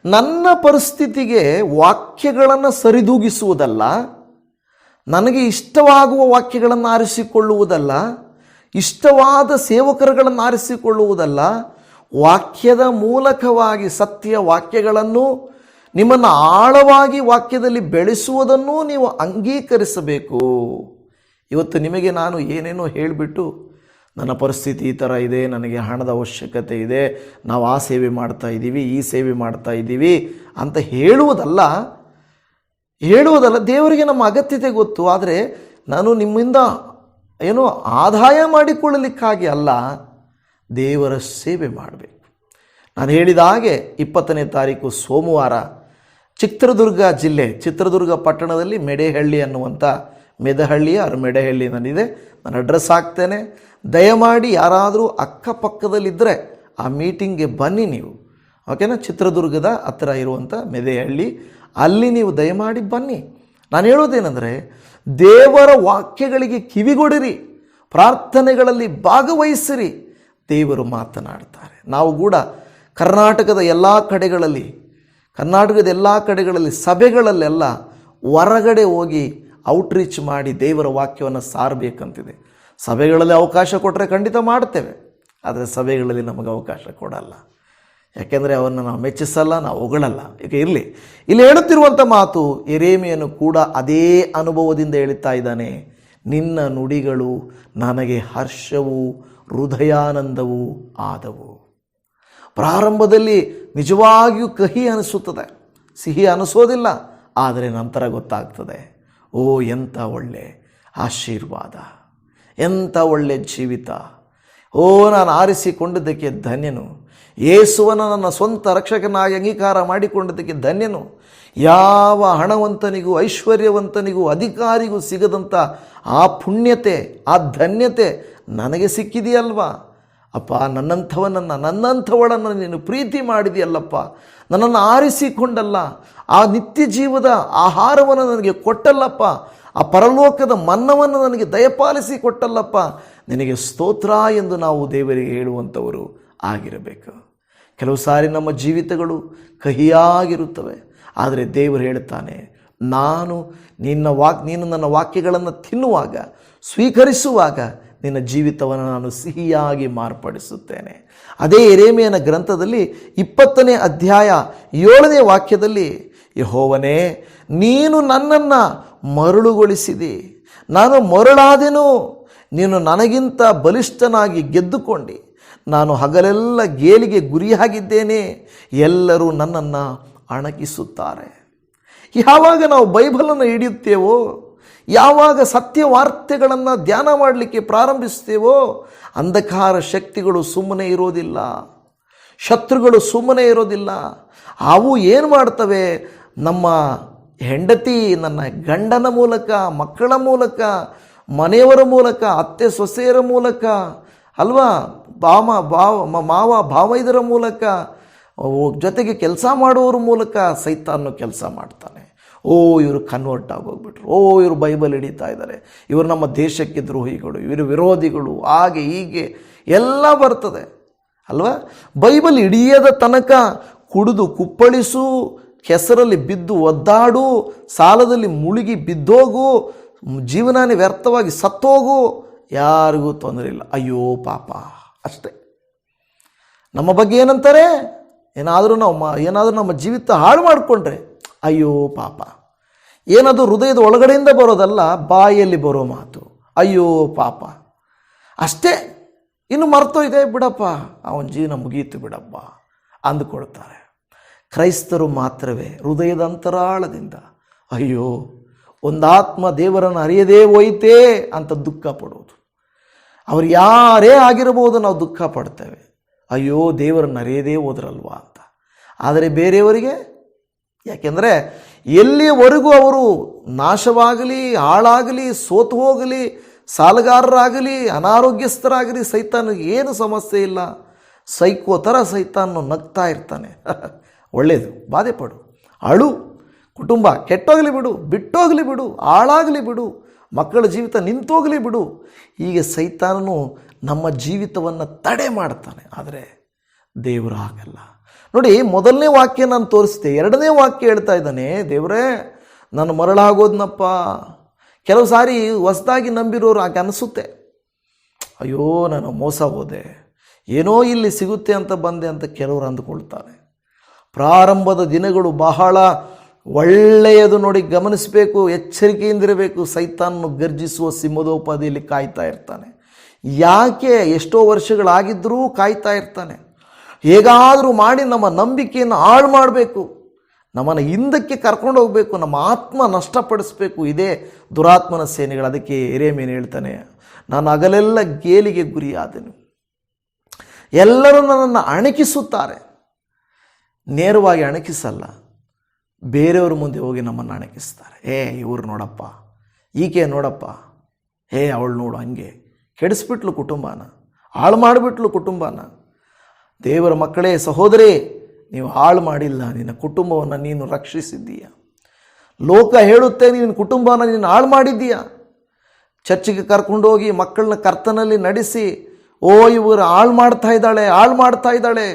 A: ನನ್ನ ಪರಿಸ್ಥಿತಿಗೆ ವಾಕ್ಯಗಳನ್ನು ಸರಿದೂಗಿಸುವುದಲ್ಲ, ನನಗೆ ಇಷ್ಟವಾಗುವ ವಾಕ್ಯಗಳನ್ನು ಆರಿಸಿಕೊಳ್ಳುವುದಲ್ಲ, ಇಷ್ಟವಾದ ಸೇವಕರುಗಳನ್ನು ಆರಿಸಿಕೊಳ್ಳುವುದಲ್ಲ, ವಾಕ್ಯದ ಮೂಲಕವಾಗಿ ಸತ್ಯ ವಾಕ್ಯಗಳನ್ನು ನಿಮ್ಮನ್ನು ಆಳವಾಗಿ ವಾಕ್ಯದಲ್ಲಿ ಬೆಳೆಸುವುದನ್ನು ನೀವು ಅಂಗೀಕರಿಸಬೇಕು. ಇವತ್ತು ನಿಮಗೆ ನಾನು ಏನೇನೋ ಹೇಳಿಬಿಟ್ಟು ನನ್ನ ಪರಿಸ್ಥಿತಿ ಈ ಥರ ಇದೆ, ನನಗೆ ಹಣದ ಅವಶ್ಯಕತೆ ಇದೆ, ನಾವು ಆ ಸೇವೆ ಮಾಡ್ತಾ ಇದ್ದೀವಿ, ಈ ಸೇವೆ ಮಾಡ್ತಾ ಇದ್ದೀವಿ ಅಂತ ಹೇಳುವುದಲ್ಲ. ದೇವರಿಗೆ ನಮ್ಮ ಅಗತ್ಯತೆ ಗೊತ್ತು. ಆದರೆ ನಾನು ನಿಮ್ಮಿಂದ ಏನೋ ಆದಾಯ ಮಾಡಿಕೊಳ್ಳಲಿಕ್ಕಾಗಿ ಅಲ್ಲ, ದೇವರ ಸೇವೆ ಮಾಡಬೇಕು. ನಾನು ಹೇಳಿದ ಹಾಗೆ 20ನೇ ತಾರೀಕು ಸೋಮವಾರ ಚಿತ್ರದುರ್ಗ ಜಿಲ್ಲೆ, ಚಿತ್ರದುರ್ಗ ಪಟ್ಟಣದಲ್ಲಿ ಮೆಡೆಹಳ್ಳಿ ಅನ್ನುವಂಥ ಮೆದಹಳ್ಳಿಯ ಮೆಡೆಹಳ್ಳಿ ನನ್ನಿದೆ. ನಾನು ಅಡ್ರೆಸ್ ಹಾಕ್ತೇನೆ. ದಯಮಾಡಿ ಯಾರಾದರೂ ಅಕ್ಕಪಕ್ಕದಲ್ಲಿದ್ದರೆ ಆ ಮೀಟಿಂಗ್ಗೆ ಬನ್ನಿ ನೀವು, ಓಕೆನಾ? ಚಿತ್ರದುರ್ಗದ ಹತ್ತಿರ ಇರುವಂಥ ಮೆದೆಹಳ್ಳಿ, ಅಲ್ಲಿ ನೀವು ದಯಮಾಡಿ ಬನ್ನಿ. ನಾನು ಹೇಳೋದೇನೆಂದರೆ, ದೇವರ ವಾಕ್ಯಗಳಿಗೆ ಕಿವಿಗೊಡಿರಿ, ಪ್ರಾರ್ಥನೆಗಳಲ್ಲಿ ಭಾಗವಹಿಸಿರಿ. ದೇವರು ಮಾತನಾಡ್ತಾರೆ. ನಾವು ಕೂಡ ಕರ್ನಾಟಕದ ಎಲ್ಲ ಕಡೆಗಳಲ್ಲಿ ಸಭೆಗಳಲ್ಲೆಲ್ಲ ಹೊರಗಡೆ ಹೋಗಿ ಔಟ್ರೀಚ್ ಮಾಡಿ ದೇವರ ವಾಕ್ಯವನ್ನು ಸಾರಬೇಕಂತಿದೆ. ಸಭೆಗಳಲ್ಲಿ ಅವಕಾಶ ಕೊಟ್ಟರೆ ಖಂಡಿತ ಮಾಡ್ತೇವೆ, ಆದರೆ ಸಭೆಗಳಲ್ಲಿ ನಮಗೆ ಅವಕಾಶ ಕೊಡಲ್ಲ. ಯಾಕೆಂದರೆ ಅವರನ್ನು ನಾವು ಮೆಚ್ಚಿಸಲ್ಲ, ನಾವು ಹೊಗಳಲ್ಲ. ಈಗ ಇರಲಿ, ಇಲ್ಲಿ ಹೇಳುತ್ತಿರುವಂಥ ಮಾತು ಯೆರೆಮೀಯನು ಕೂಡ ಅದೇ ಅನುಭವದಿಂದ ಹೇಳುತ್ತಾ ಇದ್ದಾನೆ, ನಿನ್ನ ನುಡಿಗಳು ನನಗೆ ಹರ್ಷವೂ ಹೃದಯಾನಂದವೂ ಆದವು. ಪ್ರಾರಂಭದಲ್ಲಿ ನಿಜವಾಗಿಯೂ ಕಹಿ ಅನಿಸುತ್ತದೆ, ಸಿಹಿ ಅನಿಸೋದಿಲ್ಲ. ಆದರೆ ನಂತರ ಗೊತ್ತಾಗ್ತದೆ, ಓ ಎಂಥ ಒಳ್ಳೆ ಆಶೀರ್ವಾದ, ಎಂಥ ಒಳ್ಳೆ ಜೀವಿತ, ಓ ನಾನು ಆರಿಸಿಕೊಂಡಿದ್ದಕ್ಕೆ ಧನ್ಯನು, ಯೇಸುವನ್ನು ನನ್ನ ಸ್ವಂತ ರಕ್ಷಕನಾಗಿ ಅಂಗೀಕಾರ ಮಾಡಿಕೊಂಡಿದ್ದಕ್ಕೆ ಧನ್ಯನು. ಯಾವ ಹಣವಂತನಿಗೂ ಐಶ್ವರ್ಯವಂತನಿಗೂ ಅಧಿಕಾರಿಗೂ ಸಿಗದಂಥ ಆ ಪುಣ್ಯತೆ, ಆ ಧನ್ಯತೆ ನನಗೆ ಸಿಕ್ಕಿದೆಯಲ್ವಾ ಅಪ್ಪ. ನನ್ನಂಥವಳನ್ನು ನೀನು ಪ್ರೀತಿ ಮಾಡಿದೆಯಲ್ಲಪ್ಪ, ನನ್ನನ್ನು ಆರಿಸಿಕೊಂಡಲ್ಲ, ಆ ನಿತ್ಯ ಜೀವದ ಆಹಾರವನ್ನು ನನಗೆ ಕೊಟ್ಟಲ್ಲಪ್ಪ, ಆ ಪರಲೋಕದ ಮನ್ನವನ್ನು ನನಗೆ ದಯಪಾಲಿಸಿ ಕೊಟ್ಟಲ್ಲಪ್ಪ, ನಿನಗೆ ಸ್ತೋತ್ರ ಎಂದು ನಾವು ದೇವರಿಗೆ ಹೇಳುವಂಥವರು ಆಗಿರಬೇಕು. ಕೆಲವು ಸಾರಿ ನಮ್ಮ ಜೀವಿತಗಳು ಕಹಿಯಾಗಿರುತ್ತವೆ, ಆದರೆ ದೇವರು ಹೇಳುತ್ತಾನೆ, ನೀನು ನನ್ನ ವಾಕ್ಯಗಳನ್ನು ತಿನ್ನುವಾಗ, ಸ್ವೀಕರಿಸುವಾಗ ನಿನ್ನ ಜೀವಿತವನ್ನು ನಾನು ಸಿಹಿಯಾಗಿ ಮಾರ್ಪಡಿಸುತ್ತೇನೆ. ಅದೇ ಯೆರೆಮೀಯನ ಗ್ರಂಥದಲ್ಲಿ 20ನೇ ಅಧ್ಯಾಯ 7ನೇ ವಾಕ್ಯದಲ್ಲಿ, ಯೆಹೋವನೇ ನೀನು ನನ್ನನ್ನು ಮರಳುಗೊಳಿಸಿದಿ, ನಾನು ಮರಳಾದೆನು, ನೀನು ನನಗಿಂತ ಬಲಿಷ್ಠನಾಗಿ ಗೆದ್ದುಕೊಂಡಿ, ನಾನು ಹಗಲೆಲ್ಲ ಗೇಲಿಗೆ ಗುರಿಯಾಗಿದ್ದೇನೆ, ಎಲ್ಲರೂ ನನ್ನನ್ನು ಅಣಕಿಸುತ್ತಾರೆ. ಯಾವಾಗ ನಾವು ಬೈಬಲನ್ನು ಹಿಡಿಯುತ್ತೇವೋ, ಯಾವಾಗ ಸತ್ಯ ವಾರ್ತೆಗಳನ್ನು ಧ್ಯಾನ ಮಾಡಲಿಕ್ಕೆ ಪ್ರಾರಂಭಿಸ್ತೇವೋ, ಅಂಧಕಾರ ಶಕ್ತಿಗಳು ಸುಮ್ಮನೆ ಇರೋದಿಲ್ಲ, ಶತ್ರುಗಳು ಸುಮ್ಮನೆ ಇರೋದಿಲ್ಲ. ಅವು ಏನು ಮಾಡ್ತವೆ? ನಮ್ಮ ಹೆಂಡತಿ, ನನ್ನ ಗಂಡನ ಮೂಲಕ, ಮಕ್ಕಳ ಮೂಲಕ, ಮನೆಯವರ ಮೂಲಕ, ಅತ್ತೆ ಸೊಸೆಯರ ಮೂಲಕ ಅಲ್ವಾ, ಮಾವ ಭಾವೈದರ ಮೂಲಕ, ಜೊತೆಗೆ ಕೆಲಸ ಮಾಡುವವರ ಮೂಲಕ ಸೈತಾನು ಕೆಲಸ ಮಾಡ್ತಾನೆ. ಓ ಇವರು ಕನ್ವರ್ಟ್ ಆಗೋಗ್ಬಿಟ್ರು, ಓ ಇವರು ಬೈಬಲ್ ಹಿಡಿತಾ ಇದ್ದಾರೆ, ಇವರು ನಮ್ಮ ದೇಶಕ್ಕೆ ದ್ರೋಹಿಗಳು, ಇವರು ವಿರೋಧಿಗಳು, ಹಾಗೆ ಹೀಗೆ ಎಲ್ಲ ಬರ್ತದೆ ಅಲ್ವಾ. ಬೈಬಲ್ ಹಿಡಿಯದ ತನಕ ಕುಡಿದು ಕುಪ್ಪಳಿಸು, ಕೆಸರಲ್ಲಿ ಬಿದ್ದು ಒದ್ದಾಡು, ಸಾಲದಲ್ಲಿ ಮುಳುಗಿ ಬಿದ್ದೋಗು, ಜೀವನಾನೇ ವ್ಯರ್ಥವಾಗಿ ಸತ್ತೋಗು, ಯಾರಿಗೂ ತೊಂದರೆ ಇಲ್ಲ. ಅಯ್ಯೋ ಪಾಪ ಅಷ್ಟೇ. ನಮ್ಮ ಬಗ್ಗೆ ಏನಂತಾರೆ, ಏನಾದರೂ ನಮ್ಮ ಜೀವಿತ ಹಾಳು ಮಾಡಿಕೊಂಡ್ರೆ ಅಯ್ಯೋ ಪಾಪ. ಏನದು ಹೃದಯದ ಒಳಗಡೆಯಿಂದ ಬರೋದಲ್ಲ, ಬಾಯಲ್ಲಿ ಬರೋ ಮಾತು ಅಯ್ಯೋ ಪಾಪ ಅಷ್ಟೇ. ಇನ್ನು ಮರ್ತೋಯ್ದೆ ಬಿಡಪ್ಪ, ಅವನ ಜೀವನ ಮುಗೀತು ಬಿಡಪ್ಪ ಅಂದುಕೊಳ್ತಾರೆ. ಕ್ರೈಸ್ತರು ಮಾತ್ರವೇ ಹೃದಯದ ಅಂತರಾಳದಿಂದ ಅಯ್ಯೋ ಒಂದಾತ್ಮ ದೇವರನ್ನು ಅರಿಯದೇ ಹೋಯ್ತೇ ಅಂತ ದುಃಖ ಪಡೋದು. ಅವ್ರು ಯಾರೇ ಆಗಿರಬಹುದು, ನಾವು ದುಃಖ ಪಡ್ತೇವೆ, ಅಯ್ಯೋ ದೇವರನ್ನು ಅರಿಯದೇ ಹೋದ್ರಲ್ವಾ ಅಂತ. ಆದರೆ ಬೇರೆಯವರಿಗೆ, ಯಾಕೆಂದರೆ ಎಲ್ಲಿಯವರೆಗೂ ಅವರು ನಾಶವಾಗಲಿ, ಹಾಳಾಗಲಿ, ಸೋತು ಹೋಗಲಿ, ಸಾಲಗಾರರಾಗಲಿ, ಅನಾರೋಗ್ಯಸ್ಥರಾಗಲಿ, ಸೈತಾನಿಗೆ ಏನು ಸಮಸ್ಯೆ ಇಲ್ಲ. ಸೈಕೋ ಥರ ಸೈತಾನು ನಗ್ತಾ ಇರ್ತಾನೆ. ಒಳ್ಳೆಯದು, ಬಾಧೆ ಪಡು, ಅಳು, ಕುಟುಂಬ ಕೆಟ್ಟೋಗಲಿ ಬಿಡು, ಬಿಟ್ಟೋಗಲಿ ಬಿಡು, ಹಾಳಾಗಲಿ ಬಿಡು, ಮಕ್ಕಳ ಜೀವಿತ ನಿಂತೋಗಲಿ ಬಿಡು. ಹೀಗೆ ಸೈತಾನನು ನಮ್ಮ ಜೀವಿತವನ್ನು ತಡೆ ಮಾಡ್ತಾನೆ. ಆದರೆ ದೇವರು ಆಗಲ್ಲ. ನೋಡಿ, ಮೊದಲನೇ ವಾಕ್ಯ ನಾನು ತೋರಿಸಿದೆ, ಎರಡನೇ ವಾಕ್ಯ ಹೇಳ್ತಾ ಇದ್ದಾನೆ, ದೇವರೇ ನಾನು ಮರಳಾಗೋದ್ನಪ್ಪ. ಕೆಲವು ಸಾರಿ ಹೊಸದಾಗಿ ನಂಬಿರೋರು ಹಾಗೆ ಅನಿಸುತ್ತೆ, ಅಯ್ಯೋ ನಾನು ಮೋಸ ಹೋದೆ, ಏನೋ ಇಲ್ಲಿ ಸಿಗುತ್ತೆ ಅಂತ ಬಂದೆ ಅಂತ ಕೆಲವರು ಅಂದುಕೊಳ್ತಾರೆ. ಪ್ರಾರಂಭದ ದಿನಗಳು ಬಹಳ ಒಳ್ಳೆಯದು. ನೋಡಿ, ಗಮನಿಸಬೇಕು, ಎಚ್ಚರಿಕೆಯಿಂದಿರಬೇಕು. ಸೈತಾನನು ಗರ್ಜಿಸುವ ಸಿಂಹದೋಪಾದಿಯಲ್ಲಿ ಕಾಯ್ತಾ ಇರ್ತಾನೆ. ಯಾಕೆ? ಎಷ್ಟೋ ವರ್ಷಗಳಾಗಿದ್ದರೂ ಕಾಯ್ತಾ ಇರ್ತಾನೆ. ಹೇಗಾದರೂ ಮಾಡಿ ನಮ್ಮ ನಂಬಿಕೆಯನ್ನು ಹಾಳು ಮಾಡಬೇಕು, ನಮ್ಮನ್ನು ಹಿಂದಕ್ಕೆ ಕರ್ಕೊಂಡು ಹೋಗಬೇಕು, ನಮ್ಮ ಆತ್ಮ ನಷ್ಟಪಡಿಸಬೇಕು. ಇದೇ ದುರಾತ್ಮನ ಸೇನೆಗಳು. ಅದಕ್ಕೆ ಯೆರೆಮೀಯನು ಹೇಳ್ತಾನೆ, ನಾನು ಹಗಲೆಲ್ಲ ಗೇಲಿಗೆ ಗುರಿಯಾದೆನು, ಎಲ್ಲರೂ ನನ್ನನ್ನು ಅಣಕಿಸುತ್ತಾರೆ. ನೇರವಾಗಿ ಅಣಕಿಸಲ್ಲ, ಬೇರೆಯವ್ರ ಮುಂದೆ ಹೋಗಿ ನಮ್ಮನ್ನು ಅಣಕಿಸ್ತಾರೆ. ಇವ್ರು ನೋಡಪ್ಪ, ಈಕೆ ನೋಡಪ್ಪ, ಅವಳು ನೋಡು, ಹಂಗೆ ಕೆಡಿಸ್ಬಿಟ್ಲು ಕುಟುಂಬನ, ಹಾಳು ಮಾಡಿಬಿಟ್ಲು ಕುಟುಂಬನ. ದೇವರ ಮಕ್ಕಳೇ, ಸಹೋದರಿ, ನೀವು ಹಾಳು ಮಾಡಿಲ್ಲ, ನಿನ್ನ ಕುಟುಂಬವನ್ನು ನೀನು ರಕ್ಷಿಸಿದ್ದೀಯ. ಲೋಕ ಹೇಳುತ್ತೆ ನಿನ್ನ ಕುಟುಂಬನ ನೀನು ಹಾಳು ಮಾಡಿದ್ದೀಯ. ಚರ್ಚಿಗೆ ಕರ್ಕೊಂಡೋಗಿ ಮಕ್ಕಳನ್ನ ಕರ್ತನಲ್ಲಿ ನಡೆಸಿ, ಇವರು ಹಾಳು ಮಾಡ್ತಾ ಇದ್ದಾಳೆ, ಹಾಳು ಮಾಡ್ತಾ ಇದ್ದಾಳೆ,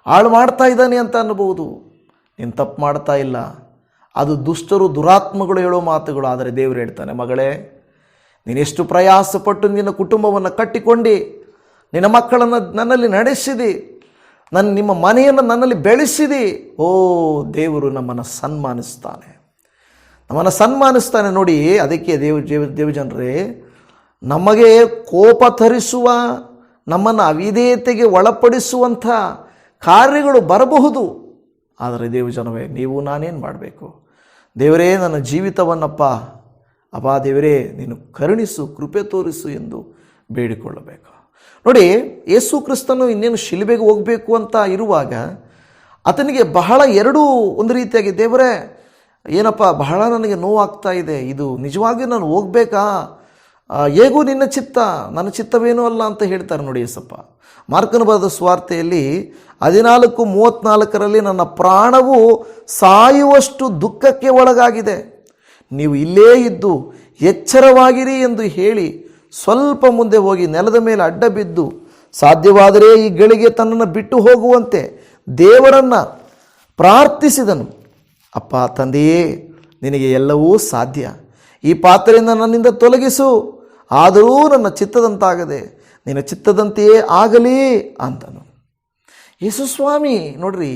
A: ಹಾಳು ಮಾಡ್ತಾ ಇದ್ದಾನೆ ಅಂತ ಅನ್ನಬಹುದು. ನೀನು ತಪ್ಪು ಮಾಡ್ತಾ ಇಲ್ಲ, ಅದು ದುಷ್ಟರು, ದುರಾತ್ಮಗಳು ಹೇಳೋ ಮಾತುಗಳು. ಆದರೆ ದೇವರು ಹೇಳ್ತಾನೆ, ಮಗಳೇ, ನೀನೆಷ್ಟು ಪ್ರಯಾಸಪಟ್ಟು ನಿನ್ನ ಕುಟುಂಬವನ್ನು ಕಟ್ಟಿಕೊಂಡು ನಿನ್ನ ಮಕ್ಕಳನ್ನು ನನ್ನಲ್ಲಿ ನಡೆಸಿದಿ, ನಿಮ್ಮ ಮನೆಯನ್ನು ನನ್ನಲ್ಲಿ ಬೆಳೆಸಿದಿ. ದೇವರು ನಮ್ಮನ್ನು ಸನ್ಮಾನಿಸ್ತಾನೆ, ನಮ್ಮನ್ನು ಸನ್ಮಾನಿಸ್ತಾನೆ. ನೋಡಿ, ಅದಕ್ಕೆ ದೇವಜನರೇ, ನಮಗೆ ಕೋಪ ತರಿಸುವ, ನಮ್ಮನ್ನು ಅವಿಧೇಯತೆಗೆ ಒಳಪಡಿಸುವಂಥ ಕಾರ್ಯಗಳು ಬರಬಹುದು. ಆದರೆ ದೇವಜನವೇ, ನೀವು ನಾನೇನು ಮಾಡಬೇಕು? ದೇವರೇ, ನನ್ನ ಜೀವಿತವನ್ನಪ್ಪ ದೇವರೇ ನೀನು ಕರುಣಿಸು, ಕೃಪೆ ತೋರಿಸು ಎಂದು ಬೇಡಿಕೊಳ್ಳಬೇಕು. ನೋಡಿ, ಯೇಸು ಕ್ರಿಸ್ತನು ಇನ್ನೇನು ಶಿಲುಬೆಗೆ ಹೋಗಬೇಕು ಅಂತ ಇರುವಾಗ ಆತನಿಗೆ ಬಹಳ ಒಂದು ರೀತಿಯಾಗಿ, ದೇವರೇ ಏನಪ್ಪ, ಬಹಳ ನನಗೆ ನೋವಾಗ್ತಾ ಇದೆ, ಇದು ನಿಜವಾಗಿ ನಾನು ಹೋಗಬೇಕಾ? ಹೇಗೂ ನಿನ್ನ ಚಿತ್ತ, ನನ್ನ ಚಿತ್ತವೇನೂ ಅಲ್ಲ ಅಂತ ಹೇಳ್ತಾರೆ. ನೋಡಿ ಯೇಸಪ್ಪ ಮಾರ್ಕನ ಬರೆದ ಸುವಾರ್ತೆಯಲ್ಲಿ 14:34 ನನ್ನ ಪ್ರಾಣವು ಸಾಯುವಷ್ಟು ದುಃಖಕ್ಕೆ ಒಳಗಾಗಿದೆ, ನೀವು ಇಲ್ಲೇ ಇದ್ದು ಎಚ್ಚರವಾಗಿರಿ ಎಂದು ಹೇಳಿ ಸ್ವಲ್ಪ ಮುಂದೆ ಹೋಗಿ ನೆಲದ ಮೇಲೆ ಅಡ್ಡ ಬಿದ್ದು, ಸಾಧ್ಯವಾದರೆ ಈ ಗಳಿಗೆ ತನ್ನನ್ನು ಬಿಟ್ಟು ಹೋಗುವಂತೆ ದೇವರನ್ನು ಪ್ರಾರ್ಥಿಸಿದನು. ಅಪ್ಪ ತಂದೆಯೇ, ನಿನಗೆ ಎಲ್ಲವೂ ಸಾಧ್ಯ, ಈ ಪಾತ್ರೆಯಿಂದ ನನ್ನಿಂದ ತೊಲಗಿಸು, ಆದರೂ ನನ್ನ ಚಿತ್ತದಂತಾಗದೆ ನಿನ್ನ ಚಿತ್ತದಂತೆಯೇ ಆಗಲಿ ಅಂತನು. ಯೇಸು ಸ್ವಾಮಿ ನೋಡ್ರಿ,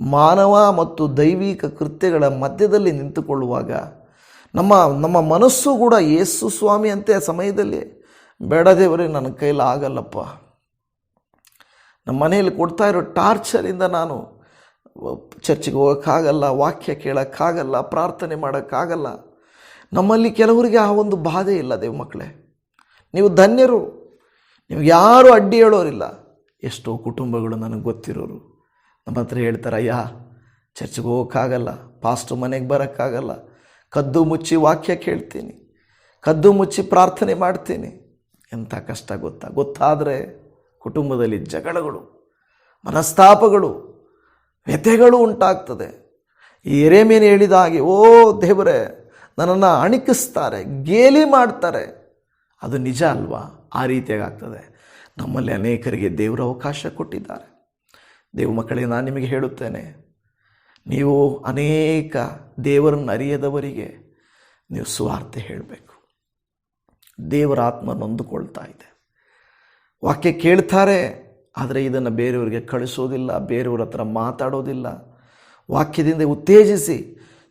A: ಮಾನವ ಮತ್ತು ದೈವಿಕ ಕೃತ್ಯಗಳ ಮಧ್ಯದಲ್ಲಿ ನಿಂತುಕೊಳ್ಳುವಾಗ ನಮ್ಮ ಮನಸ್ಸು ಕೂಡ ಯೇಸು ಸ್ವಾಮಿ ಅಂತೆ ಆ ಸಮಯದಲ್ಲಿ, ಬೇಡ ದೇವರೇ, ನನ್ನ ಕೈಲಿ ಆಗಲ್ಲಪ್ಪ, ನಮ್ಮ ಮನೆಯಲ್ಲಿ ಕೊಡ್ತಾ ಇರೋ ಟಾರ್ಚರಿಂದ ನಾನು ಚರ್ಚಿಗೆ ಹೋಗೋಕ್ಕಾಗಲ್ಲ, ವಾಕ್ಯ ಕೇಳೋಕ್ಕಾಗಲ್ಲ, ಪ್ರಾರ್ಥನೆ ಮಾಡೋಕ್ಕಾಗಲ್ಲ. ನಮ್ಮಲ್ಲಿ ಕೆಲವರಿಗೆ ಆ ಒಂದು ಬಾಧೆ ಇಲ್ಲ. ದೇವ ಮಕ್ಕಳೇ, ನೀವು ಧನ್ಯರು, ನಿಮ್ಗೆ ಯಾರೂ ಅಡ್ಡಿ ಹೇಳೋರಿಲ್ಲ. ಎಷ್ಟೋ ಕುಟುಂಬಗಳು ನನಗೆ ಗೊತ್ತಿರೋರು ನಮ್ಮ ಹತ್ರ ಹೇಳ್ತಾರೆ, ಅಯ್ಯ ಚರ್ಚಿಗೆ ಹೋಗೋಕ್ಕಾಗಲ್ಲ, ಪಾಸ್ಟರ್ ಮನೆಗೆ ಬರೋಕ್ಕಾಗಲ್ಲ, ಕದ್ದು ಮುಚ್ಚಿ ವಾಕ್ಯ ಕೇಳ್ತೀನಿ, ಕದ್ದು ಮುಚ್ಚಿ ಪ್ರಾರ್ಥನೆ ಮಾಡ್ತೀನಿ. ಎಂಥ ಕಷ್ಟ ಗೊತ್ತಾದರೆ ಕುಟುಂಬದಲ್ಲಿ ಜಗಳಗಳು, ಮನಸ್ತಾಪಗಳು, ವ್ಯಥೆಗಳು ಉಂಟಾಗ್ತದೆ. ಈ ಯೆರೆಮೀಯನು ಹೇಳಿದ ಹಾಗೆ, ದೇವರೇ ನನ್ನನ್ನು ಅಣಿಕಿಸ್ತಾರೆ, ಗೇಲಿ ಮಾಡ್ತಾರೆ. ಅದು ನಿಜ ಅಲ್ವಾ? ಆ ರೀತಿಯಾಗಿ ಆಗ್ತದೆ. ನಮ್ಮಲ್ಲಿ ಅನೇಕರಿಗೆ ದೇವರು ಅವಕಾಶ ಕೊಟ್ಟಿದ್ದಾರೆ. ದೇವ ಮಕ್ಕಳೇ, ನಾನು ನಿಮಗೆ ಹೇಳುತ್ತೇನೆ, ನೀವು ಅನೇಕ ದೇವರನ್ನು ಅರಿಯದವರಿಗೆ ನೀವು ಸುವಾರ್ತೆ ಹೇಳಬೇಕು. ದೇವರ ಆತ್ಮ ನೊಂದುಕೊಳ್ತಾ ಇದೆ. ವಾಕ್ಯ ಕೇಳ್ತಾರೆ, ಆದರೆ ಇದನ್ನು ಬೇರೆಯವರಿಗೆ ಕಳಿಸೋದಿಲ್ಲ, ಬೇರೆಯವ್ರ ಹತ್ರ ಮಾತಾಡೋದಿಲ್ಲ. ವಾಕ್ಯದಿಂದ ಉತ್ತೇಜಿಸಿ,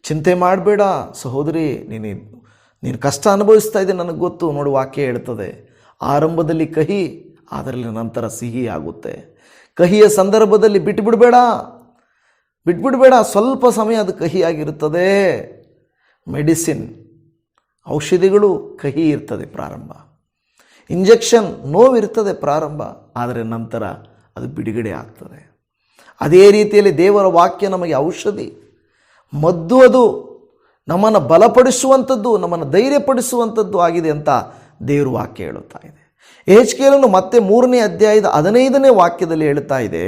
A: ಚಿಂತೆ ಮಾಡಬೇಡ ಸಹೋದರಿ, ನೀನು ಕಷ್ಟ ಅನುಭವಿಸ್ತಾ ಇದ್ದೆ, ನನಗೆ ಗೊತ್ತು. ನೋಡಿ, ವಾಕ್ಯ ಹೇಳ್ತದೆ, ಆರಂಭದಲ್ಲಿ ಕಹಿ, ಅದರಲ್ಲಿ ನಂತರ ಸಿಹಿ ಆಗುತ್ತೆ. ಕಹಿಯ ಸಂದರ್ಭದಲ್ಲಿ ಬಿಟ್ಟುಬಿಡಬೇಡ, ಸ್ವಲ್ಪ ಸಮಯ ಅದು ಕಹಿಯಾಗಿರುತ್ತದೆ. ಮೆಡಿಸಿನ್, ಔಷಧಿಗಳು ಕಹಿ ಇರ್ತದೆ ಪ್ರಾರಂಭ, ಇಂಜೆಕ್ಷನ್ ನೋವಿರ್ತದೆ ಪ್ರಾರಂಭ, ಆದರೆ ನಂತರ ಅದು ಬಿಡುಗಡೆ ಆಗ್ತದೆ. ಅದೇ ರೀತಿಯಲ್ಲಿ ದೇವರ ವಾಕ್ಯ ನಮಗೆ ಔಷಧಿ, ಮದ್ದು. ಅದು ನಮ್ಮನ್ನು ಬಲಪಡಿಸುವಂಥದ್ದು, ನಮ್ಮನ್ನು ಧೈರ್ಯಪಡಿಸುವಂಥದ್ದು ಆಗಿದೆ ಅಂತ ದೇವರ ವಾಕ್ಯ ಹೇಳುತ್ತಾ ಇದೆ. ಯೆಹೆಜ್ಕೇಲನು ಮತ್ತೆ 3ನೇ ಅಧ್ಯಾಯದ 15ನೇ ವಾಕ್ಯದಲ್ಲಿ ಹೇಳುತ್ತಾ ಇದೆ,